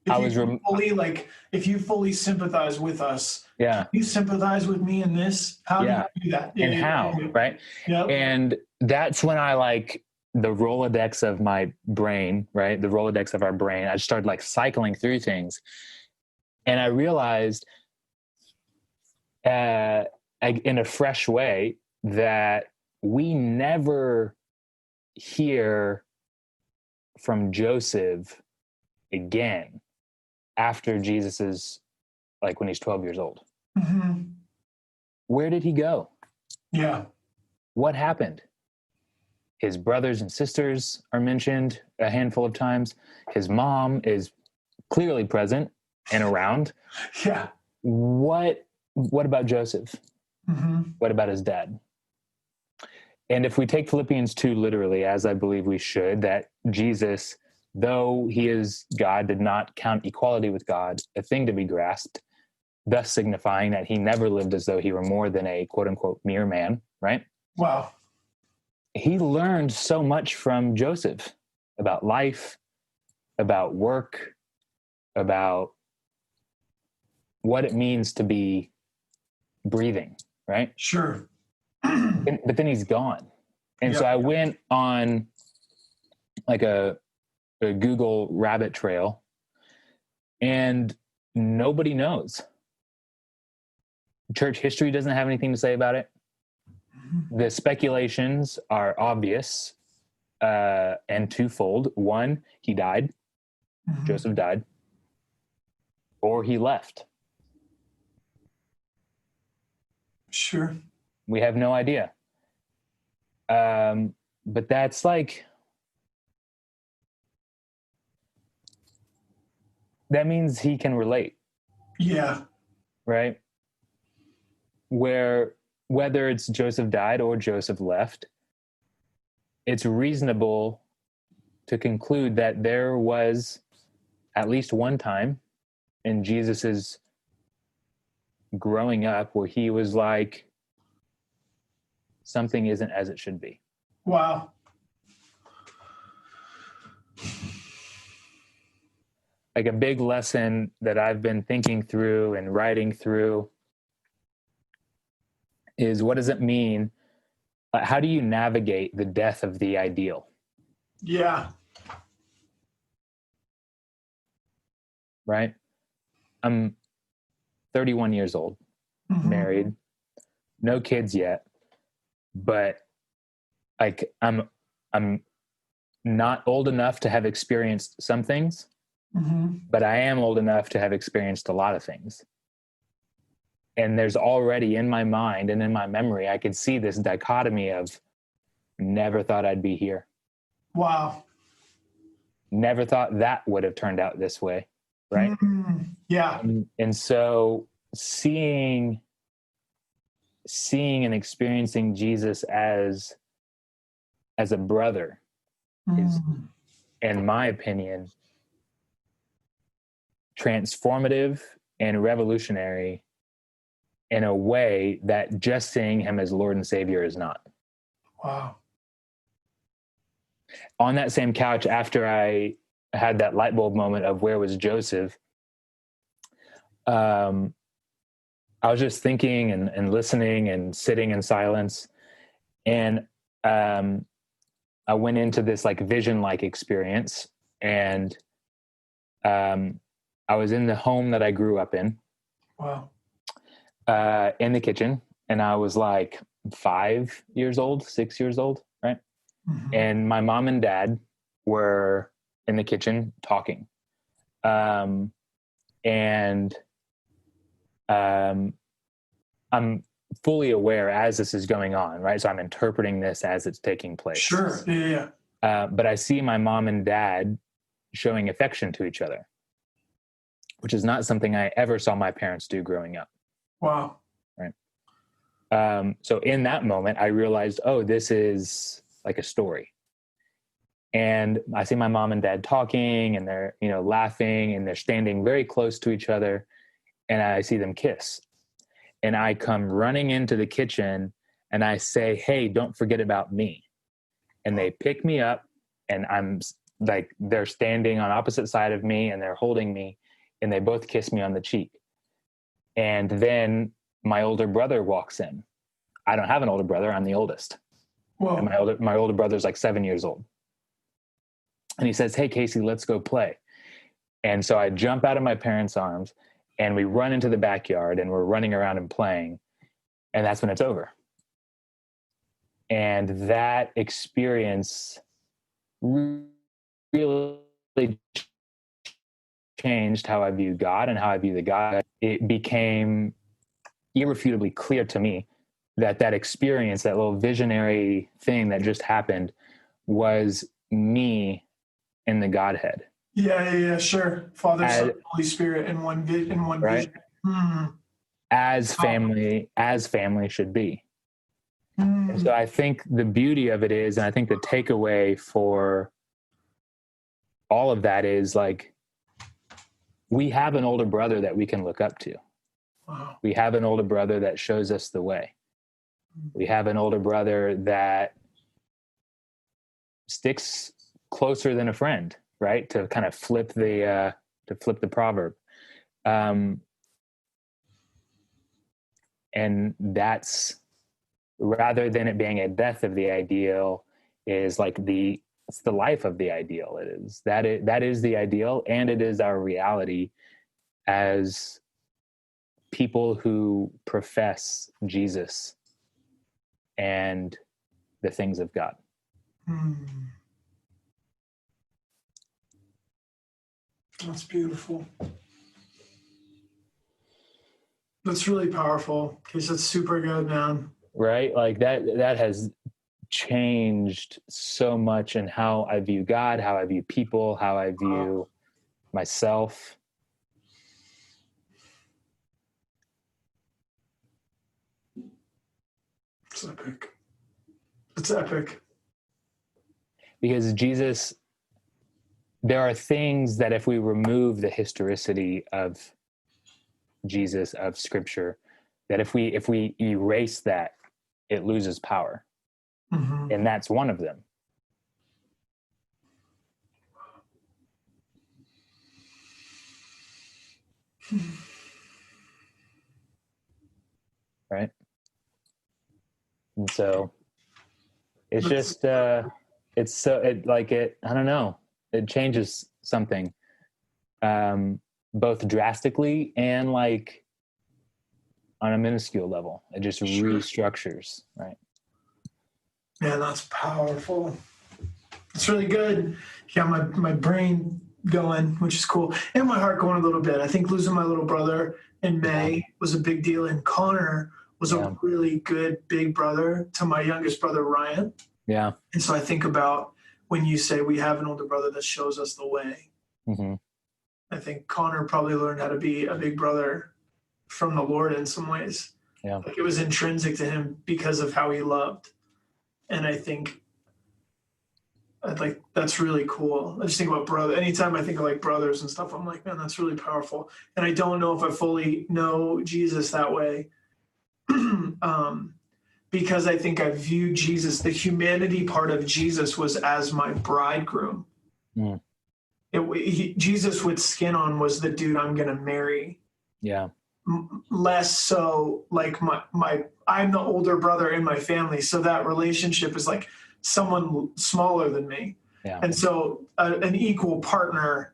Speaker 1: if you fully sympathize with us,
Speaker 2: yeah,
Speaker 1: you sympathize with me in this. How do you do that?
Speaker 2: And how, right?
Speaker 1: Yep.
Speaker 2: And that's when I the Rolodex of my brain, right? The Rolodex of our brain. I started cycling through things, and I realized, in a fresh way, that we never hear from Joseph again after Jesus's, when he's 12 years old.
Speaker 1: Mm-hmm.
Speaker 2: Where did he go?
Speaker 1: Yeah.
Speaker 2: What happened? His brothers and sisters are mentioned a handful of times. His mom is clearly present and around.
Speaker 1: Yeah.
Speaker 2: What about Joseph?
Speaker 1: Mm-hmm.
Speaker 2: What about his dad? And if we take Philippians 2 literally, as I believe we should, that Jesus, though he is God, did not count equality with God a thing to be grasped, thus signifying that he never lived as though he were more than a quote unquote mere man, right?
Speaker 1: Wow.
Speaker 2: He learned so much from Joseph about life, about work, about what it means to be breathing, right?
Speaker 1: Sure.
Speaker 2: But then he's gone. And so I went on a Google rabbit trail, and nobody knows. Church history doesn't have anything to say about it. The speculations are obvious and twofold. One, he died. Mm-hmm. Joseph died. Or he left.
Speaker 1: Sure.
Speaker 2: We have no idea. But that's that means he can relate.
Speaker 1: Yeah.
Speaker 2: Right? Whether it's Joseph died or Joseph left, it's reasonable to conclude that there was at least one time in Jesus's growing up where he was like, something isn't as it should be.
Speaker 1: Wow.
Speaker 2: A big lesson that I've been thinking through and writing through is, what does it mean? How do you navigate the death of the ideal?
Speaker 1: Yeah.
Speaker 2: right? I'm 31 years old, married, no kids yet, but like I'm not old enough to have experienced some things, but I am old enough to have experienced a lot of things. And there's already in my mind and in my memory, I could see this dichotomy of never thought I'd be here.
Speaker 1: Wow.
Speaker 2: Never thought that would have turned out this way. Right.
Speaker 1: Yeah.
Speaker 2: And so seeing and experiencing Jesus as a brother is, in my opinion, transformative and revolutionary in a way that just seeing him as Lord and Savior is not.
Speaker 1: Wow.
Speaker 2: On that same couch, after I had that light bulb moment of where was Joseph, I was just thinking and listening and sitting in silence. And I went into this like vision-like experience, and I was in the home that I grew up in.
Speaker 1: Wow.
Speaker 2: In the kitchen, and I was like 5 years old, 6 years old, right? And my mom and dad were in the kitchen talking. And I'm fully aware as this is going on, right? So I'm interpreting this as it's taking place.
Speaker 1: Sure. Yeah.
Speaker 2: But I see my mom and dad showing affection to each other, which is not something I ever saw my parents do growing up.
Speaker 1: Wow.
Speaker 2: Right. So in that moment, I realized, oh, this is like a story. And I see my mom and dad talking, and they're, laughing, and they're standing very close to each other. And I see them kiss. And I come running into the kitchen and I say, hey, don't forget about me. And they pick me up, and I'm like, they're standing on opposite side of me, and they're holding me, and they both kiss me on the cheek. And then my older brother walks in. I don't have an older brother. I'm the oldest.
Speaker 1: Whoa.
Speaker 2: And my older brother's like 7 years old. And he says, hey, Casey, let's go play. And so I jump out of my parents' arms, and we run into the backyard, and we're running around and playing. And that's when it's over. And that experience really changed how I view God and how I view the God. It became irrefutably clear to me that experience, that little visionary thing that just happened, was me in the Godhead.
Speaker 1: Yeah, sure. Father, Son, Holy Spirit in one
Speaker 2: right?
Speaker 1: vision.
Speaker 2: As family should be. And so I think the beauty of it is, and I think the takeaway for all of that is, like, we have an older brother that we can look up to.
Speaker 1: Wow.
Speaker 2: We have an older brother that shows us the way. We have an older brother that sticks closer than a friend, right? To kind of flip the proverb. And that's, rather than it being a death of the ideal, is like it's the life of the ideal. That is the ideal, and it is our reality as people who profess Jesus and the things of God.
Speaker 1: That's beautiful. That's really powerful, because it's super good, man.
Speaker 2: Right? Like that has changed so much in how I view God, how I view people, how I view myself.
Speaker 1: It's epic. It's epic.
Speaker 2: Because Jesus, there are things that if we remove the historicity of Jesus, of Scripture, that if we erase that, it loses power. And that's one of them. Right? And so it's just I don't know, it changes something. both drastically and like on a minuscule level. It just restructures, right?
Speaker 1: Man, that's powerful. It's really good. Yeah, my brain going, which is cool. And my heart going a little bit. I think losing my little brother in May was a big deal. And Connor was a really good big brother to my youngest brother, Ryan.
Speaker 2: Yeah.
Speaker 1: And so I think about when you say we have an older brother that shows us the way.
Speaker 2: Mm-hmm.
Speaker 1: I think Connor probably learned how to be a big brother from the Lord in some ways.
Speaker 2: Yeah.
Speaker 1: Like it was intrinsic to him because of how he loved. And I think that's really cool. I just think about brother. Anytime I think of like brothers and stuff, I'm like, man, that's really powerful. And I don't know if I fully know Jesus that way. Because I think I view Jesus, the humanity part of Jesus was as my bridegroom.
Speaker 2: Mm.
Speaker 1: Jesus with skin on was the dude I'm going to marry.
Speaker 2: Yeah.
Speaker 1: Less so like I'm the older brother in my family. So that relationship is like someone smaller than me.
Speaker 2: Yeah.
Speaker 1: And so an equal partner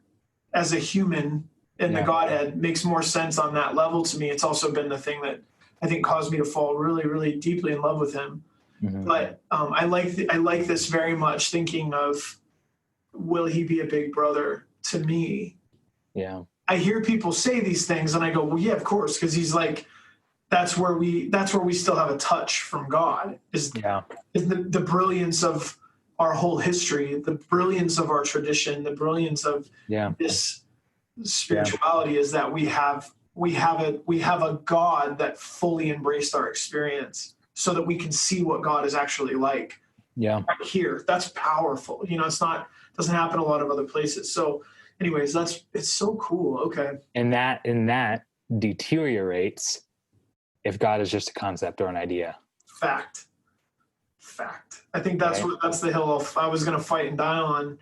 Speaker 1: as a human in the Godhead makes more sense on that level to me. It's also been the thing that I think caused me to fall really, really deeply in love with him. Mm-hmm. But I like this very much, thinking of, will he be a big brother to me? Yeah. I hear people say these things and I go, well, yeah, of course. Cause he's like, that's where we still have a touch from God is the brilliance of our whole history, the brilliance of our tradition, the brilliance of this spirituality is that we have a God that fully embraced our experience so that we can see what God is actually like. Yeah. Right here. That's powerful. Doesn't happen a lot of other places. So anyways, it's so cool. Okay.
Speaker 2: And that deteriorates if God is just a concept or an idea.
Speaker 1: Fact. I think that's the hill I was going to fight and die on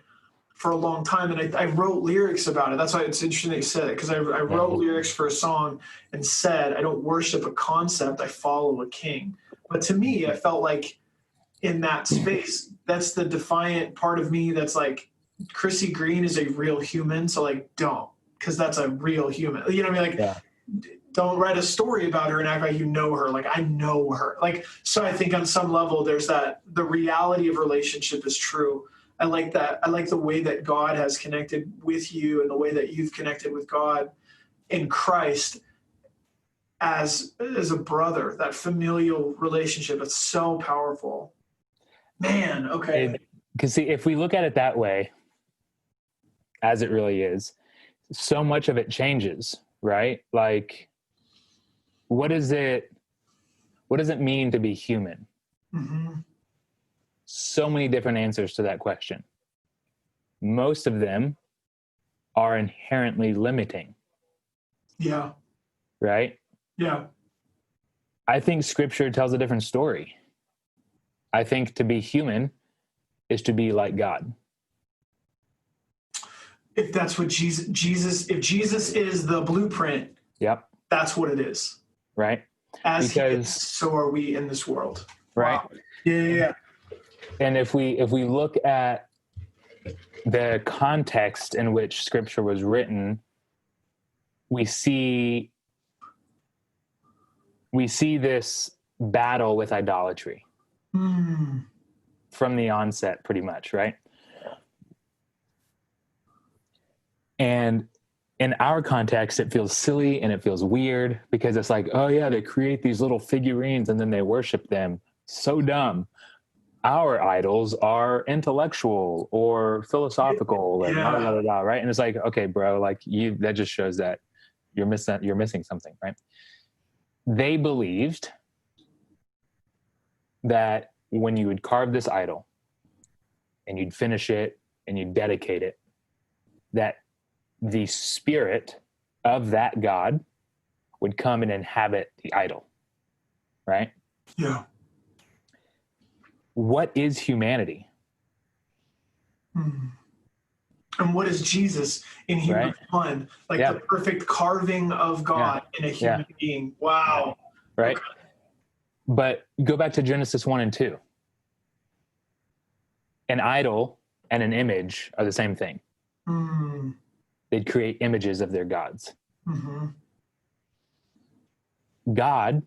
Speaker 1: for a long time. And I wrote lyrics about it. That's why it's interesting that you said it, because I wrote lyrics for a song and said, I don't worship a concept, I follow a king. But to me, I felt like in that space, that's the defiant part of me that's like, Chrissy Green is a real human, so like don't, because that's a real human. You know what I mean? Like don't write a story about her and act like you know her. Like I know her. Like, so I think on some level there's that the reality of relationship is true. I like that. I like the way that God has connected with you and the way that you've connected with God in Christ as a brother, that familial relationship. It's so powerful. Man, okay.
Speaker 2: Because see, if we look at it that way, as it really is, so much of it changes, right? Like, what does it mean to be human? Mm-hmm. So many different answers to that question. Most of them are inherently limiting.
Speaker 1: Yeah.
Speaker 2: Right?
Speaker 1: Yeah.
Speaker 2: I think Scripture tells a different story. I think to be human is to be like God.
Speaker 1: If that's what if Jesus is the blueprint, that's what it is.
Speaker 2: Right.
Speaker 1: As he is, so are we in this world.
Speaker 2: Right.
Speaker 1: Wow. Yeah.
Speaker 2: And if we look at the context in which Scripture was written, we see this battle with idolatry from the onset, pretty much, right? And in our context, it feels silly and it feels weird because it's like, oh yeah, they create these little figurines and then they worship them. So dumb. Our idols are intellectual or philosophical and blah, blah, blah, blah, right? And it's like, okay, bro, like that just shows that you're missing something, right? They believed that when you would carve this idol and you'd finish it and you'd dedicate it, that the spirit of that God would come and inhabit the idol, right?
Speaker 1: Yeah.
Speaker 2: What is humanity?
Speaker 1: And what is Jesus in human form? Like the perfect carving of God in a human being. Wow.
Speaker 2: Right. Okay. But go back to Genesis 1 and 2. An idol and an image are the same thing. they'd create images of their gods.
Speaker 1: Mm-hmm.
Speaker 2: God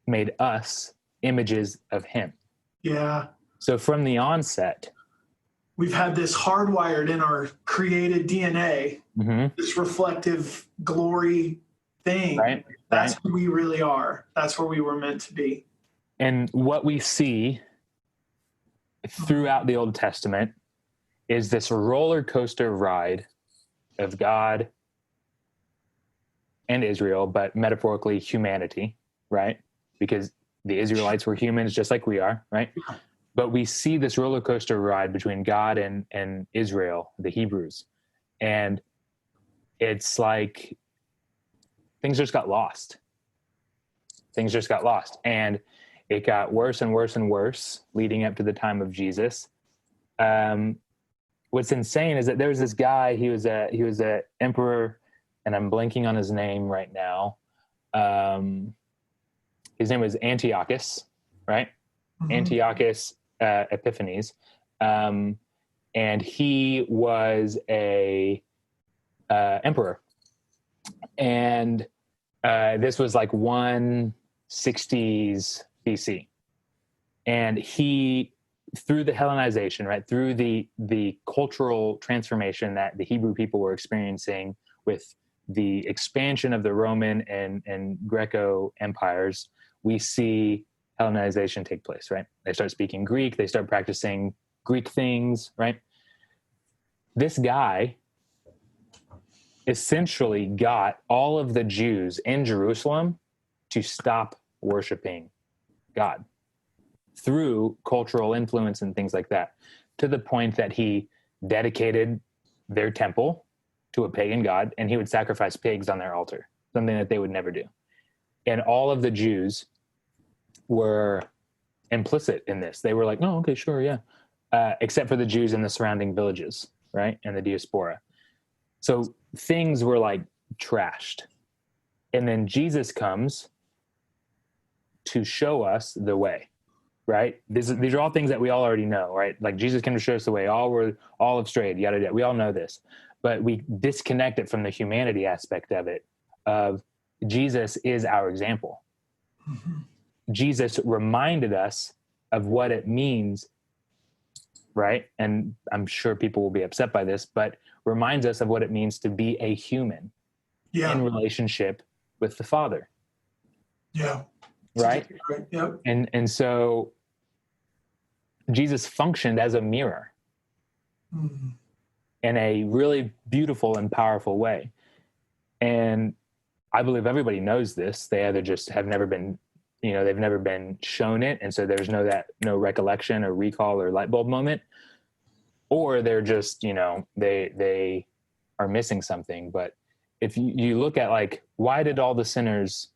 Speaker 2: made us images of him.
Speaker 1: Yeah.
Speaker 2: So from the onset,
Speaker 1: we've had this hardwired in our created DNA, this reflective glory thing.
Speaker 2: Right.
Speaker 1: That's who we really are. That's where we were meant to be.
Speaker 2: And what we see throughout the Old Testament is this roller coaster ride of God and Israel, but metaphorically humanity, right? Because the Israelites were humans just like we are, right? But we see this roller coaster ride between God and Israel, the Hebrews. And it's like things just got lost. And it got worse and worse and worse leading up to the time of Jesus. What's insane is that there was this guy, he was a emperor, and I'm blanking on his name right now. His name was Antiochus, right? Antiochus Epiphanes. And he was a emperor. And this was like 160s BC. And he, through the Hellenization, right, through the cultural transformation that the Hebrew people were experiencing with the expansion of the Roman and Greco empires, we see Hellenization take place, right? They start speaking Greek, they start practicing Greek things, right? This guy essentially got all of the Jews in Jerusalem to stop worshiping God through cultural influence and things like that, to the point that he dedicated their temple to a pagan god, and he would sacrifice pigs on their altar, something that they would never do. And all of the Jews were implicit in this. They were like, oh, okay, sure, yeah. Except for the Jews in the surrounding villages, right? And the diaspora. So things were like trashed. And then Jesus comes to show us the way, right? These are all things that we all already know, right? Like Jesus came to show us the way. All have strayed, yada, yada. We all know this. But we disconnect it from the humanity aspect of it, of Jesus is our example. Jesus reminded us of what it means, right? And I'm sure people will be upset by this, but reminds us of what it means to be a human in relationship with the Father.
Speaker 1: Yeah.
Speaker 2: Right?
Speaker 1: Yep.
Speaker 2: And so Jesus functioned as a mirror in a really beautiful and powerful way. And I believe everybody knows this. They either just have never been, they've never been shown it. And so there's no recollection or recall or light bulb moment, or they're just, they are missing something. But if you look at like, why did all the sinners,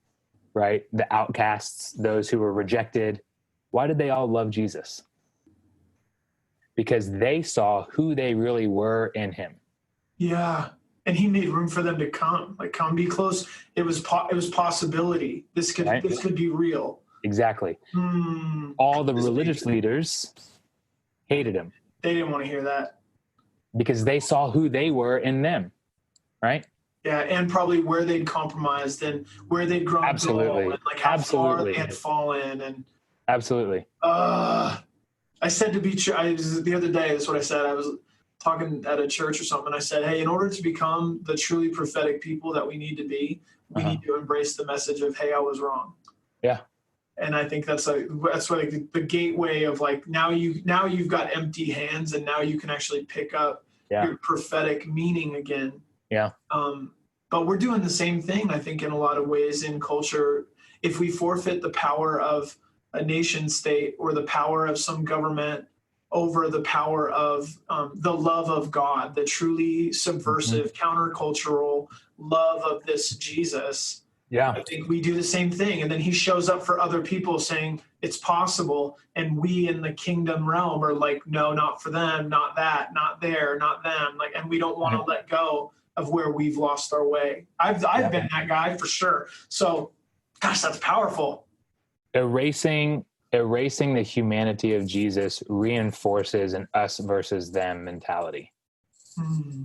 Speaker 2: right, the outcasts, those who were rejected, why did they all love Jesus? Because they saw who they really were in him. Yeah.
Speaker 1: And he made room for them to come be close. It was possibility. This could be real.
Speaker 2: Exactly. All the religious leaders hated him.
Speaker 1: They didn't want to hear that.
Speaker 2: Because they saw who they were in them, right?
Speaker 1: Yeah, and probably where they'd compromised and where they'd grown
Speaker 2: Absolutely.
Speaker 1: And like how far they had fallen. And
Speaker 2: absolutely.
Speaker 1: I said to be the other day, that's what I said. I was talking at a church or something. I said, hey, in order to become the truly prophetic people that we need to be, we need to embrace the message of, hey, I was wrong.
Speaker 2: Yeah.
Speaker 1: And I think that's like the gateway of like, now you've got empty hands, and now you can actually pick up your prophetic meaning again.
Speaker 2: Yeah.
Speaker 1: But we're doing the same thing, I think, in a lot of ways in culture. If we forfeit the power of a nation state or the power of some government over the power of the love of God, the truly subversive, countercultural love of this Jesus, I think we do the same thing. And then he shows up for other people saying it's possible. And we in the kingdom realm are like, no, not for them, not that, not there, not them. Like, and we don't want to let go of where we've lost our way. I've been that guy for sure. So, gosh, that's powerful.
Speaker 2: Erasing the humanity of Jesus reinforces an us versus them mentality.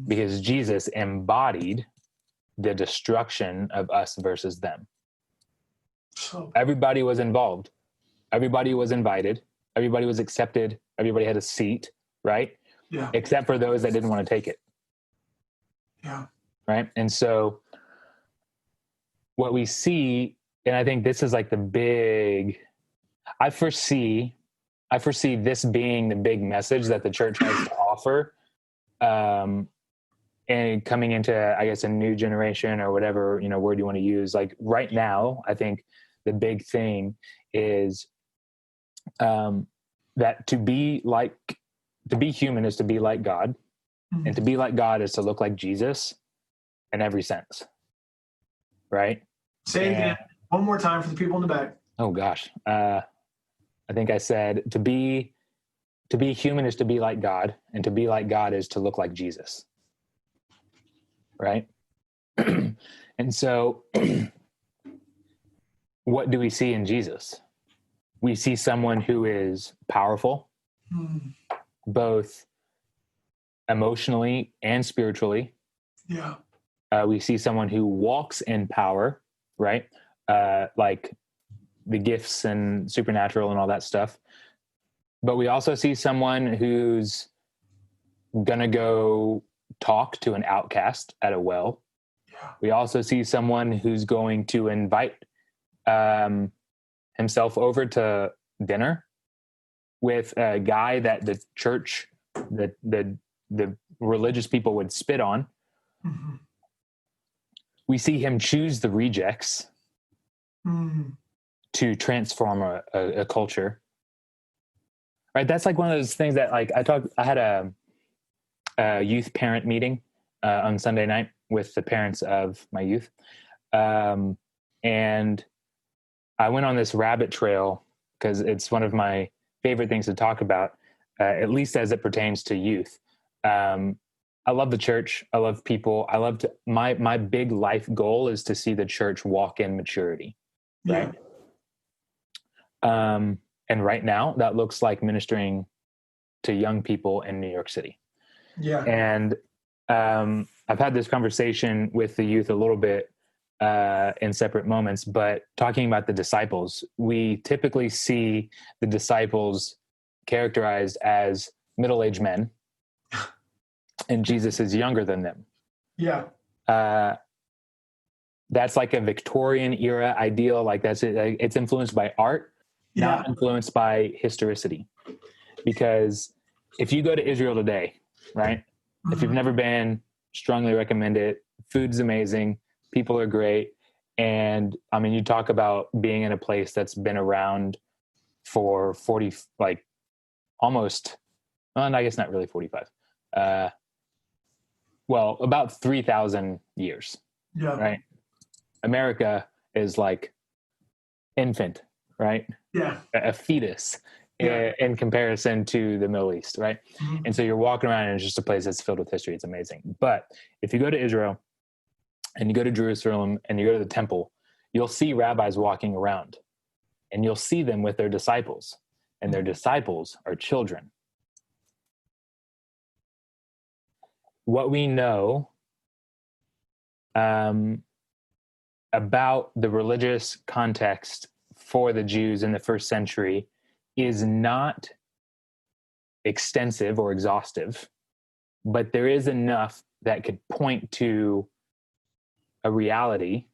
Speaker 2: because Jesus embodied the destruction of us versus them.
Speaker 1: So
Speaker 2: Everybody was involved. Everybody was invited. Everybody was accepted. Everybody had a seat, right?
Speaker 1: yeah,
Speaker 2: Except for those that didn't want to take it,
Speaker 1: yeah,
Speaker 2: right? And so what we see, and I think this is like the big, I foresee this being the big message that the church has to offer, and coming into, I guess, a new generation or whatever, word you want to use. Like right now, I think the big thing is that to be human is to be like God, and to be like God is to look like Jesus in every sense, right?
Speaker 1: Say it again one more time for the people in the back.
Speaker 2: Oh gosh, I think I said to be human is to be like God, and to be like God is to look like Jesus, right? And so, what do we see in Jesus? We see someone who is powerful, both emotionally and spiritually.
Speaker 1: Yeah.
Speaker 2: We see someone who walks in power, right? Like the gifts and supernatural and all that stuff. But we also see someone who's gonna go talk to an outcast at a well.
Speaker 1: Yeah.
Speaker 2: We also see someone who's going to invite himself over to dinner with a guy that the church, the religious people would spit on.
Speaker 1: Mm-hmm.
Speaker 2: We see him choose the rejects to transform a culture. Right? That's like one of those things that, like, I had a youth parent meeting on Sunday night with the parents of my youth. And I went on this rabbit trail because it's one of my favorite things to talk about, at least as it pertains to youth. I love the church. I love people. My big life goal is to see the church walk in maturity. Right. Yeah. And right now that looks like ministering to young people in New York City.
Speaker 1: Yeah.
Speaker 2: And I've had this conversation with the youth a little bit in separate moments, but talking about the disciples, we typically see the disciples characterized as middle-aged men, and Jesus is younger than them.
Speaker 1: Yeah.
Speaker 2: That's like a Victorian era ideal. Like it's influenced by art, not influenced by historicity. Because if you go to Israel today, right? If you've never been, strongly recommend it. Food's amazing. People are great. And I mean, you talk about being in a place that's been around for 40, like almost, well, I guess not really 45. Well, about 3,000 years. Yeah. Right. America is like infant, right?
Speaker 1: Yeah.
Speaker 2: A fetus in comparison to the Middle East, right? Mm-hmm. And so you're walking around and it's just a place that's filled with history. It's amazing. But if you go to Israel and you go to Jerusalem and you go to the temple, you'll see rabbis walking around and you'll see them with their disciples, and their disciples are children. What we know about the religious context for the Jews in the first century is not extensive or exhaustive, but there is enough that could point to a reality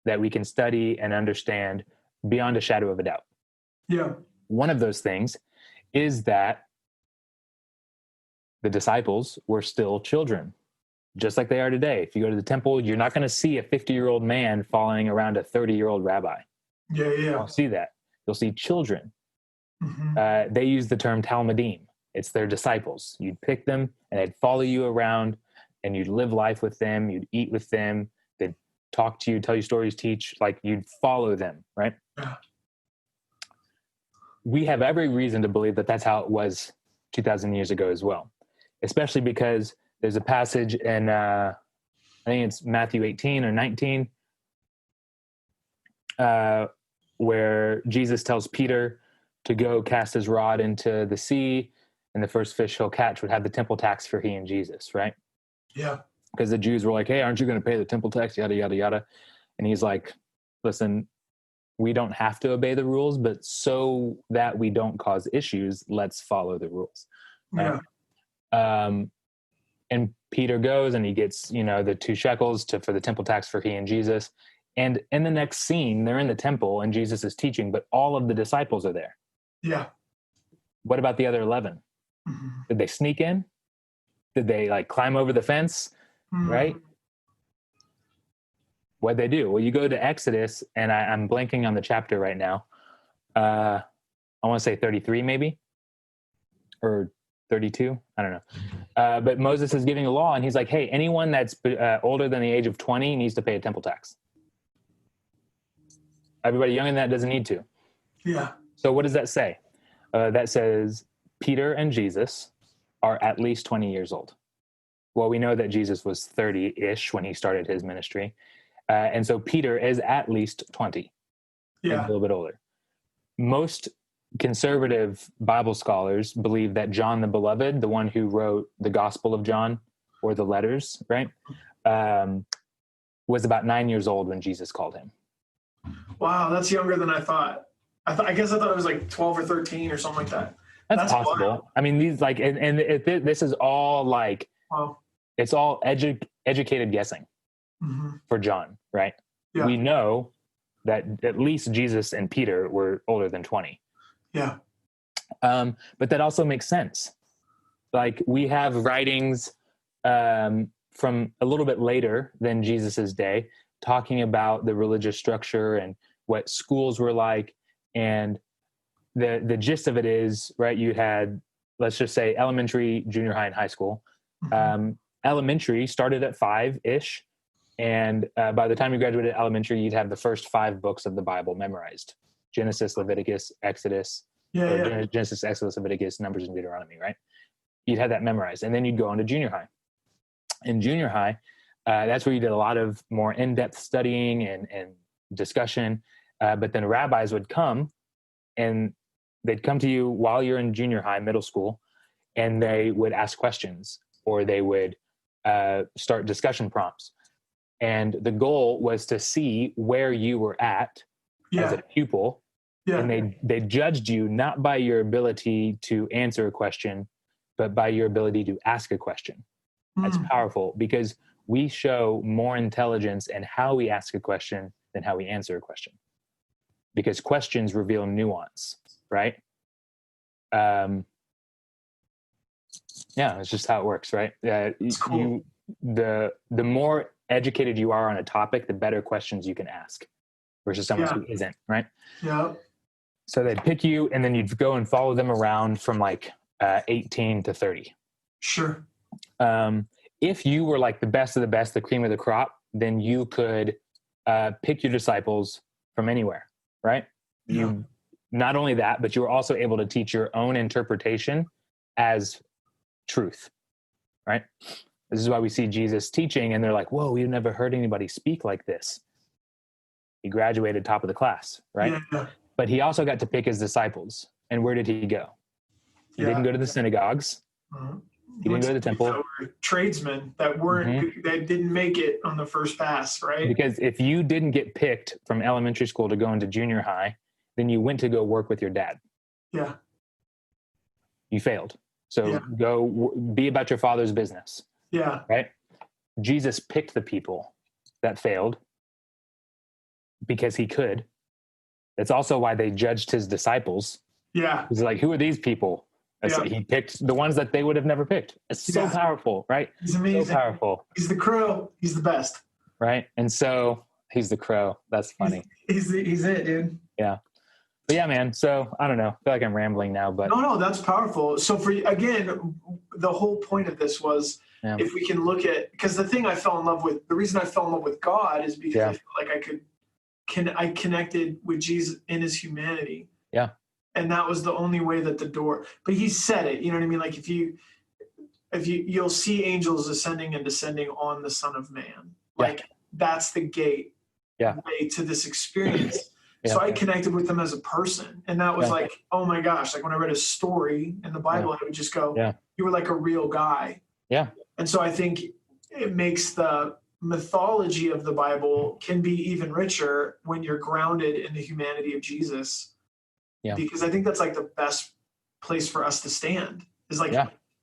Speaker 2: that we can study and understand beyond a shadow of a doubt.
Speaker 1: Yeah.
Speaker 2: One of those things is that the disciples were still children, just like they are today. If you go to the temple, you're not going to see a 50-year-old man following around a 30-year-old rabbi.
Speaker 1: Yeah.
Speaker 2: You don't see that. You'll see children.
Speaker 1: Mm-hmm.
Speaker 2: They use the term Talmudim. It's their disciples. You'd pick them and they'd follow you around and you'd live life with them. You'd eat with them. They'd talk to you, tell you stories, teach, like you'd follow them, right?
Speaker 1: Yeah.
Speaker 2: We have every reason to believe that that's how it was 2,000 years ago as well, especially because there's a passage in, I think it's Matthew 18 or 19, where Jesus tells Peter to go cast his rod into the sea, and the first fish he'll catch would have the temple tax for he and Jesus, right?
Speaker 1: Yeah.
Speaker 2: Because the Jews were like, hey, aren't you going to pay the temple tax? Yada, yada, yada. And he's like, listen, we don't have to obey the rules, but so that we don't cause issues, let's follow the rules. Right?
Speaker 1: Yeah.
Speaker 2: And Peter goes and he gets, the 2 shekels for the temple tax for he and Jesus. And in the next scene, they're in the temple and Jesus is teaching, but all of the disciples are there.
Speaker 1: Yeah.
Speaker 2: What about the other 11?
Speaker 1: Mm-hmm.
Speaker 2: Did they sneak in? Did they climb over the fence?
Speaker 1: Mm-hmm.
Speaker 2: Right? What'd they do? Well, you go to Exodus, and I'm blanking on the chapter right now. I want to say 33 maybe, or 32. I don't know. But Moses is giving a law, and he's like, hey, anyone that's older than the age of 20 needs to pay a temple tax. Everybody younger than that doesn't need to.
Speaker 1: Yeah.
Speaker 2: So what does that say? That says Peter and Jesus are at least 20 years old. Well, we know that Jesus was 30-ish when he started his ministry. And so Peter is at least 20, maybe a little bit older. Most conservative Bible scholars believe that John the Beloved, the one who wrote the Gospel of John, or the letters, right, was about 9 years old when Jesus called him.
Speaker 1: Wow, that's younger than I thought. I guess I thought it was like 12 or 13 or something like that.
Speaker 2: That's possible. Wild. I mean, these this is all
Speaker 1: wow.
Speaker 2: It's all educated guessing for John, right? Yeah. We know that at least Jesus and Peter were older than 20.
Speaker 1: Yeah.
Speaker 2: But that also makes sense. We have writings from a little bit later than Jesus's day talking about the religious structure and what schools were like. And the gist of it is, right, you had, let's just say, elementary, junior high, and high school. Elementary started at 5-ish. And by the time you graduated elementary, you'd have the first 5 books of the Bible memorized. Genesis, Leviticus, Exodus. Genesis, Exodus, Leviticus, Numbers, and Deuteronomy, right? You'd have that memorized. And then you'd go on to junior high. In junior high, that's where you did a lot of more in-depth studying and discussion. But then rabbis would come, and they'd come to you while you're in junior high, middle school, and they would ask questions, or they would start discussion prompts. And the goal was to see where you were at as a pupil. Yeah. And they judged you not by your ability to answer a question, but by your ability to ask a question. That's powerful, because we show more intelligence in how we ask a question than how we answer a question. Because questions reveal nuance, right? Yeah, it's just how it works, right?
Speaker 1: Cool.
Speaker 2: The more educated you are on a topic, the better questions you can ask versus someone who isn't, right?
Speaker 1: Yeah.
Speaker 2: So they'd pick you, and then you'd go and follow them around from 18 to 30.
Speaker 1: Sure.
Speaker 2: If you were the best of the best, the cream of the crop, then you could pick your disciples from anywhere, right? Yeah. You not only that, but you were also able to teach your own interpretation as truth, right? This is why we see Jesus teaching, and they're like, whoa, we've never heard anybody speak like this. He graduated top of the class, right? Yeah. But he also got to pick his disciples. And where did he go? He didn't go to the synagogues. He didn't go to the temple.
Speaker 1: That were tradesmen that weren't, that didn't make it on the first pass, right?
Speaker 2: Because if you didn't get picked from elementary school to go into junior high, then you went to go work with your dad.
Speaker 1: Yeah.
Speaker 2: You failed. So go be about your father's business.
Speaker 1: Yeah.
Speaker 2: Right? Jesus picked the people that failed because he could. That's also why they judged his disciples.
Speaker 1: Yeah.
Speaker 2: He's like, who are these people? He picked the ones that they would have never picked. It's so powerful, right?
Speaker 1: He's amazing.
Speaker 2: So powerful.
Speaker 1: He's the crow. He's the best.
Speaker 2: Right? And so he's the crow. That's funny.
Speaker 1: He's it, dude.
Speaker 2: Yeah. But yeah, man. So I don't know. I feel like I'm rambling now, but
Speaker 1: no, that's powerful. So again, the whole point of this was if we can look at, because the reason I fell in love with God is because I felt like I connected with Jesus in his humanity. Yeah. And that was the only way that the door, but he said it, you know what I mean? Like if you'll see angels ascending and descending on the Son of Man, that's the gate way to this experience. So I connected with them as a person, and that was oh my gosh, when I read a story in the Bible, I would just go, you were like a real guy. Yeah. And so I think it makes the mythology of the Bible can be even richer when you're grounded in the humanity of Jesus.
Speaker 2: Yeah.
Speaker 1: Because I think that's like the best place for us to stand is like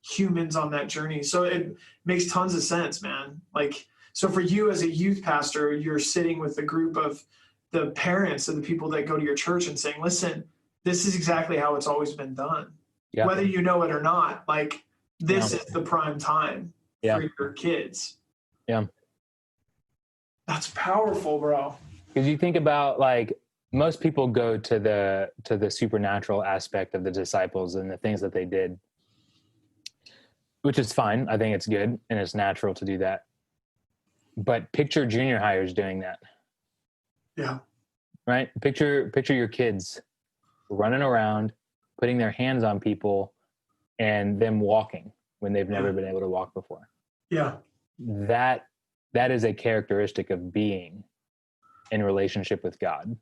Speaker 1: humans on that journey. So it makes tons of sense, man. Like, so for you as a youth pastor, you're sitting with a group of the parents and the people that go to your church and saying, listen, this is exactly how it's always been done. Yeah. Whether you know it or not, like this is the prime time for your kids.
Speaker 2: Yeah.
Speaker 1: That's powerful, bro.
Speaker 2: Because you think about like most people go to the supernatural aspect of the disciples and the things that they did, which is fine. I think it's good and it's natural to do that. But picture junior hires doing that.
Speaker 1: Yeah.
Speaker 2: Right? Picture your kids running around, putting their hands on people and them walking when they've never been able to walk before.
Speaker 1: Yeah.
Speaker 2: That is a characteristic of being in relationship with God.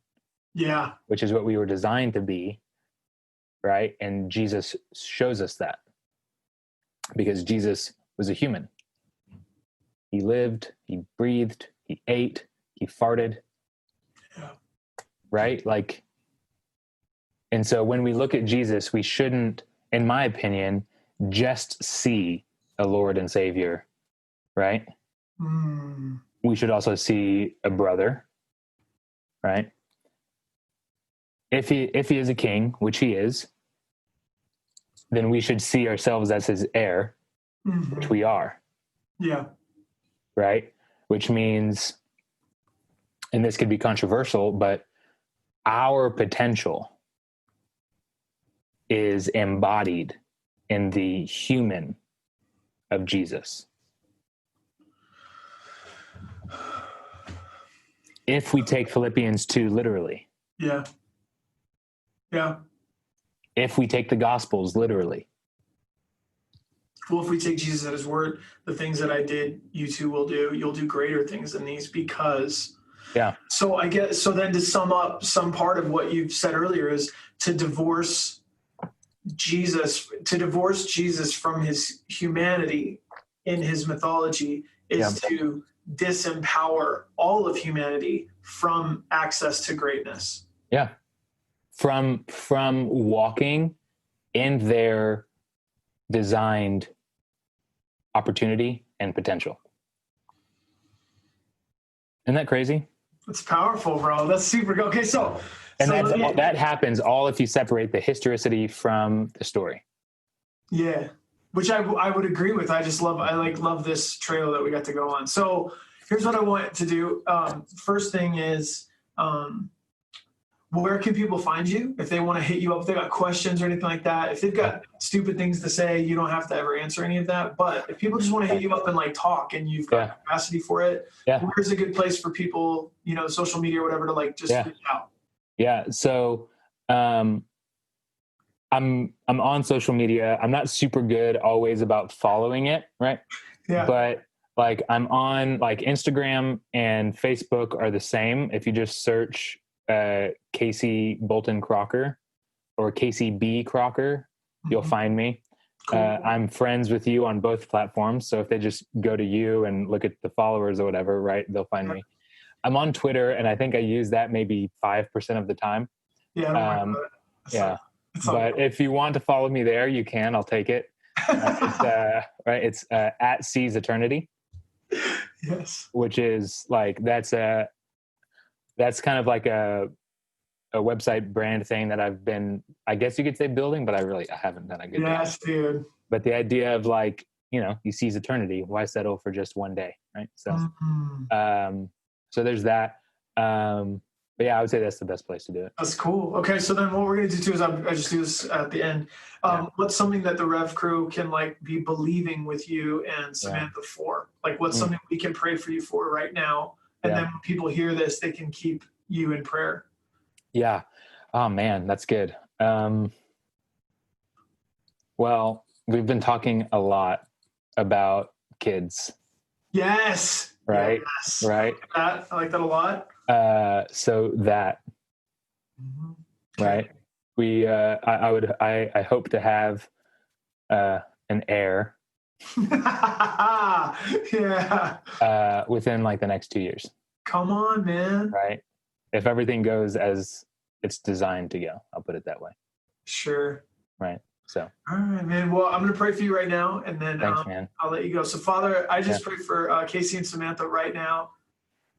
Speaker 1: Yeah.
Speaker 2: Which is what we were designed to be, right? And Jesus shows us that because Jesus was a human. He lived, he breathed, he ate, he farted, right? Like, and so when we look at Jesus, we shouldn't, in my opinion, just see a Lord and Savior, right? We should also see a brother, right? If he is a king, which he is, then we should see ourselves as his heir, which we are.
Speaker 1: Yeah.
Speaker 2: Right? Which means, and this could be controversial, but our potential is embodied in the human of Jesus. If we take Philippians 2 literally.
Speaker 1: Yeah. Yeah.
Speaker 2: If we take the Gospels literally.
Speaker 1: Well, if we take Jesus at his word, the things that I did, you too will do. You'll do greater things than these because.
Speaker 2: Yeah.
Speaker 1: So I guess, so then to sum up some part of what you've said earlier is to divorce Jesus from his humanity in his mythology is to disempower all of humanity from access to greatness.
Speaker 2: Yeah. From walking in their designed opportunity and potential. Isn't that crazy?
Speaker 1: That's powerful, bro. That's super good. Okay,
Speaker 2: that happens all if you separate the historicity from the story.
Speaker 1: Yeah, which I would agree with. I love this trail that we got to go on. So here's what I want to do. First thing is, where can people find you if they want to hit you up, if they got questions or anything like that? If they've got stupid things to say, you don't have to ever answer any of that. But if people just want to hit you up and like talk and you've got capacity for it, where's a good place for people, social media or whatever, to like just reach out?
Speaker 2: Yeah. So I'm on social media. I'm not super good always about following it, right?
Speaker 1: Yeah.
Speaker 2: But like I'm on like Instagram and Facebook are the same. If you just search Casey Bolton Crocker or Casey B Crocker, you'll find me. Cool. I'm friends with you on both platforms. So if they just go to you and look at the followers or whatever, right, they'll find me. I'm on Twitter and I think I use that maybe 5% of the time.
Speaker 1: Yeah.
Speaker 2: But if you want to follow me there, you can. I'll take it. It's at Seas Eternity.
Speaker 1: Yes.
Speaker 2: Which is like that's kind of like a website brand thing that I've been, I guess you could say, building, but I haven't done a good job.
Speaker 1: Yes, dude.
Speaker 2: But the idea of like, you seize eternity. Why settle for just one day, right? So, so there's that. But yeah, I would say that's the best place to do it.
Speaker 1: That's cool. Okay, so then what we're going to do too is I just do this at the end. What's something that the Rev crew can like be believing with you and Samantha for? Like what's something we can pray for you for right now? And then when people hear this, they can keep you in prayer.
Speaker 2: Yeah. Oh man, that's good. Well, we've been talking a lot about kids.
Speaker 1: Yes.
Speaker 2: Right.
Speaker 1: Yes.
Speaker 2: Right.
Speaker 1: I like that a lot.
Speaker 2: So that, right. I hope to have, an heir
Speaker 1: Yeah.
Speaker 2: within like the next 2 years.
Speaker 1: Come on, man.
Speaker 2: Right. If everything goes as it's designed to go, I'll put it that way.
Speaker 1: Sure.
Speaker 2: Right. So.
Speaker 1: All right, man. Well, I'm going to pray for you right now, and then
Speaker 2: Thanks, man.
Speaker 1: I'll let you go. So, Father, I just pray for Casey and Samantha right now.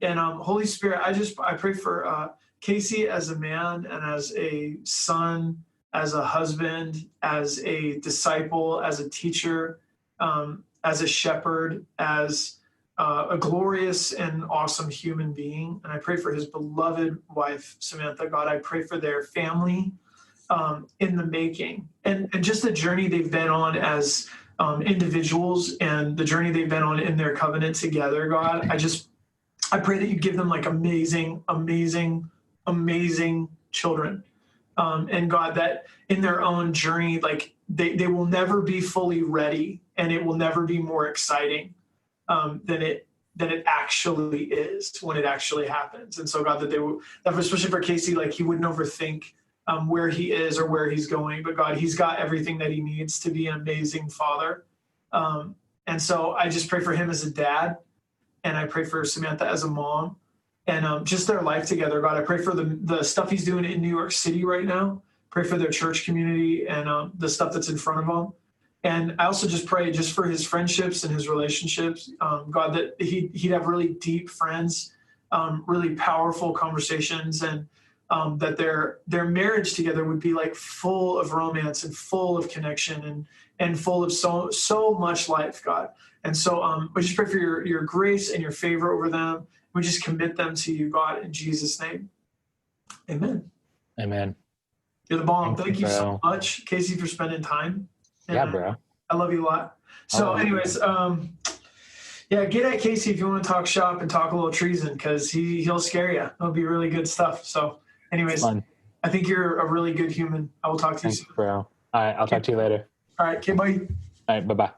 Speaker 1: And Holy Spirit, I pray for Casey as a man and as a son, as a husband, as a disciple, as a teacher, as a shepherd, as a glorious and awesome human being. And I pray for his beloved wife, Samantha. God, I pray for their family in the making, and just the journey they've been on as individuals and the journey they've been on in their covenant together. God, I pray that you give them like amazing, amazing, amazing children. And God, that in their own journey, like they will never be fully ready, and it will never be more exciting than it actually is when it actually happens. And so God, that especially for Casey, like he wouldn't overthink where he is or where he's going, but God, he's got everything that he needs to be an amazing father. And so I just pray for him as a dad, and I pray for Samantha as a mom, and just their life together. God, I pray for the stuff he's doing in New York City right now. Pray for their church community and the stuff that's in front of him. And I also just pray just for his friendships and his relationships, God, that he'd have really deep friends, really powerful conversations, and that their marriage together would be like full of romance and full of connection and full of so much life, God. And so we just pray for your grace and your favor over them. We just commit them to you, God, in Jesus' name. Amen.
Speaker 2: Amen.
Speaker 1: You're the bomb.
Speaker 2: Thank
Speaker 1: Thank
Speaker 2: you,
Speaker 1: you so much, Casey, for spending time. And,
Speaker 2: yeah, bro.
Speaker 1: I love you a lot. So anyways, get at Casey if you want to talk shop and talk a little treason, because he'll scare you. It'll be really good stuff. So anyways, I think you're a really good human. I will talk to you soon.
Speaker 2: Bro. All right, I'll talk to you later.
Speaker 1: All right, okay, bye.
Speaker 2: All right, bye-bye.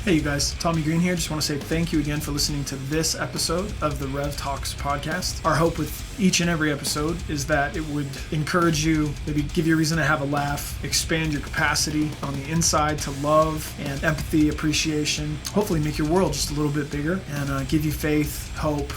Speaker 1: Hey, you guys, Tommy Green here. Just want to say thank you again for listening to this episode of the Rev Talks podcast. Our hope with each and every episode is that it would encourage you, maybe give you a reason to have a laugh, expand your capacity on the inside to love and empathy, appreciation, hopefully make your world just a little bit bigger, and give you faith, hope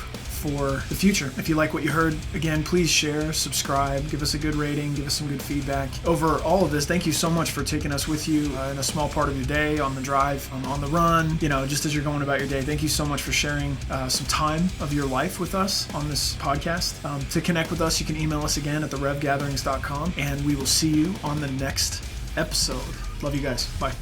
Speaker 1: for the future. If you like what you heard, again, please share, subscribe, give us a good rating, give us some good feedback. Over all of this, thank you so much for taking us with you in a small part of your day, on the drive, on the run, just as you're going about your day. Thank you so much for sharing some time of your life with us on this podcast. To connect with us, you can email us again at theREVgatherings.com, and we will see you on the next episode. Love you guys. Bye.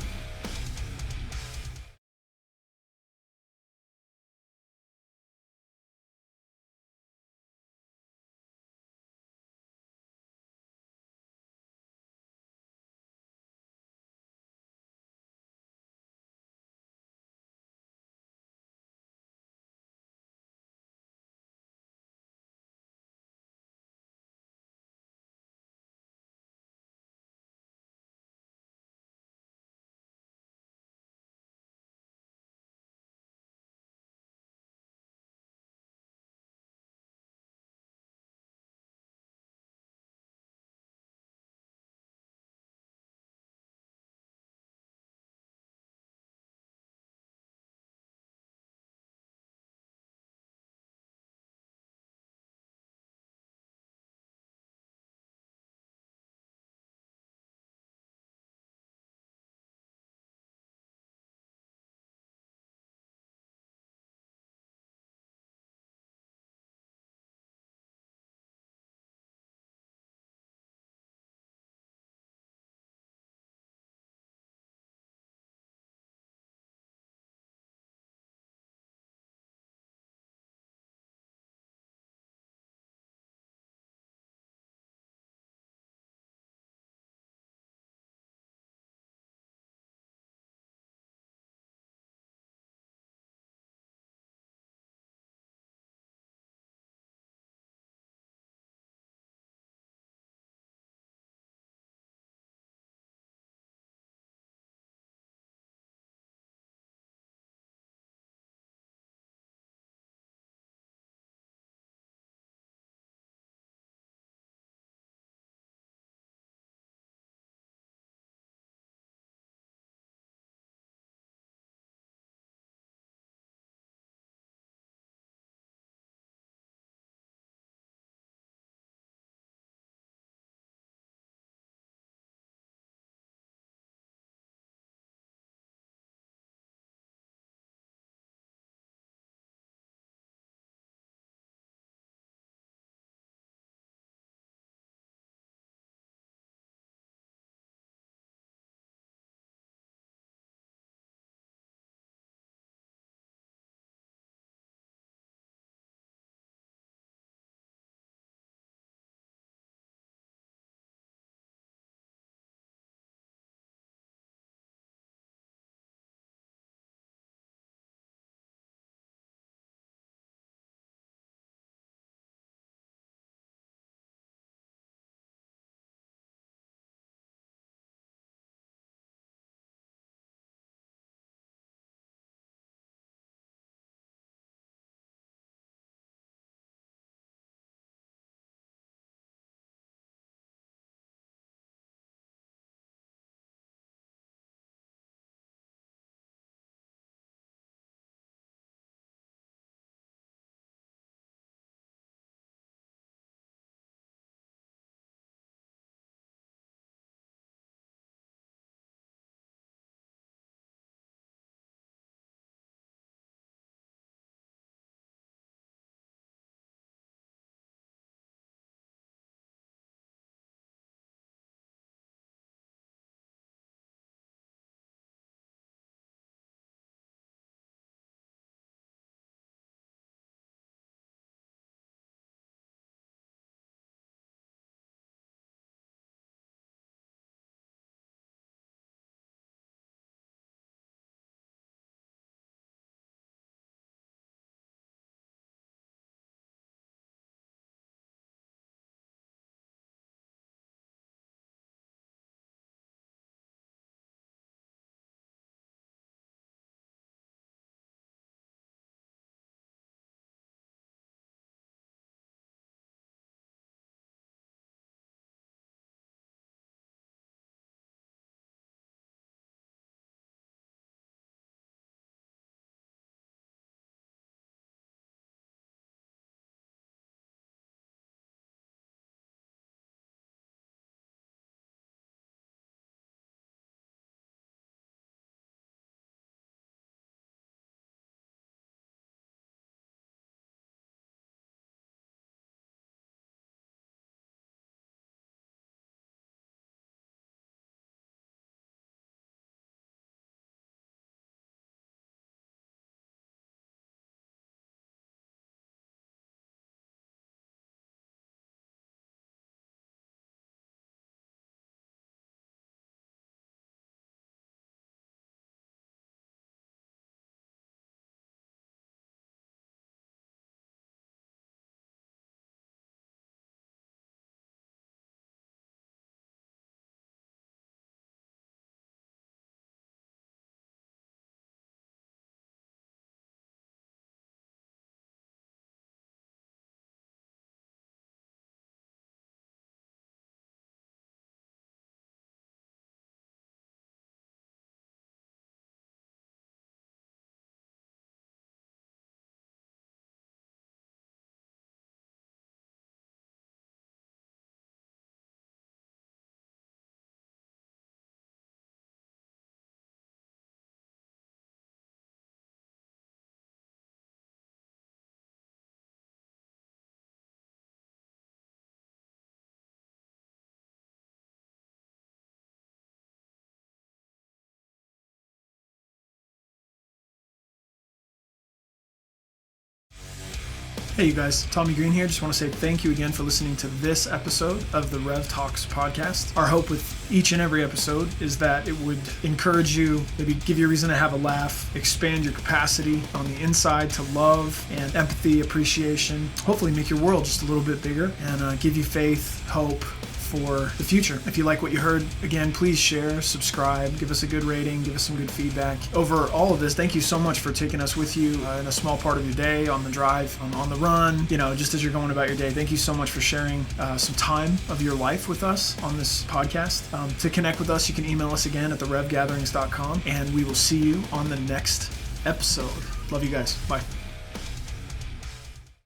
Speaker 1: Hey you guys, Tommy Green here. Just want to say thank you again for listening to this episode of the Rev Talks podcast. Our hope with each and every episode is that it would encourage you, maybe give you a reason to have a laugh, expand your capacity on the inside to love and empathy, appreciation, hopefully make your world just a little bit bigger and give you faith, hope for the future. If you like what you heard, again, please share, subscribe, give us a good rating, give us some good feedback. Over all of this, thank you so much for taking us with you in a small part of your day, on the drive, on the run, just as you're going about your day. Thank you so much for sharing some time of your life with us on this podcast. To connect with us, you can email us again at theREVgatherings.com, and we will see you on the next episode. Love you guys. Bye.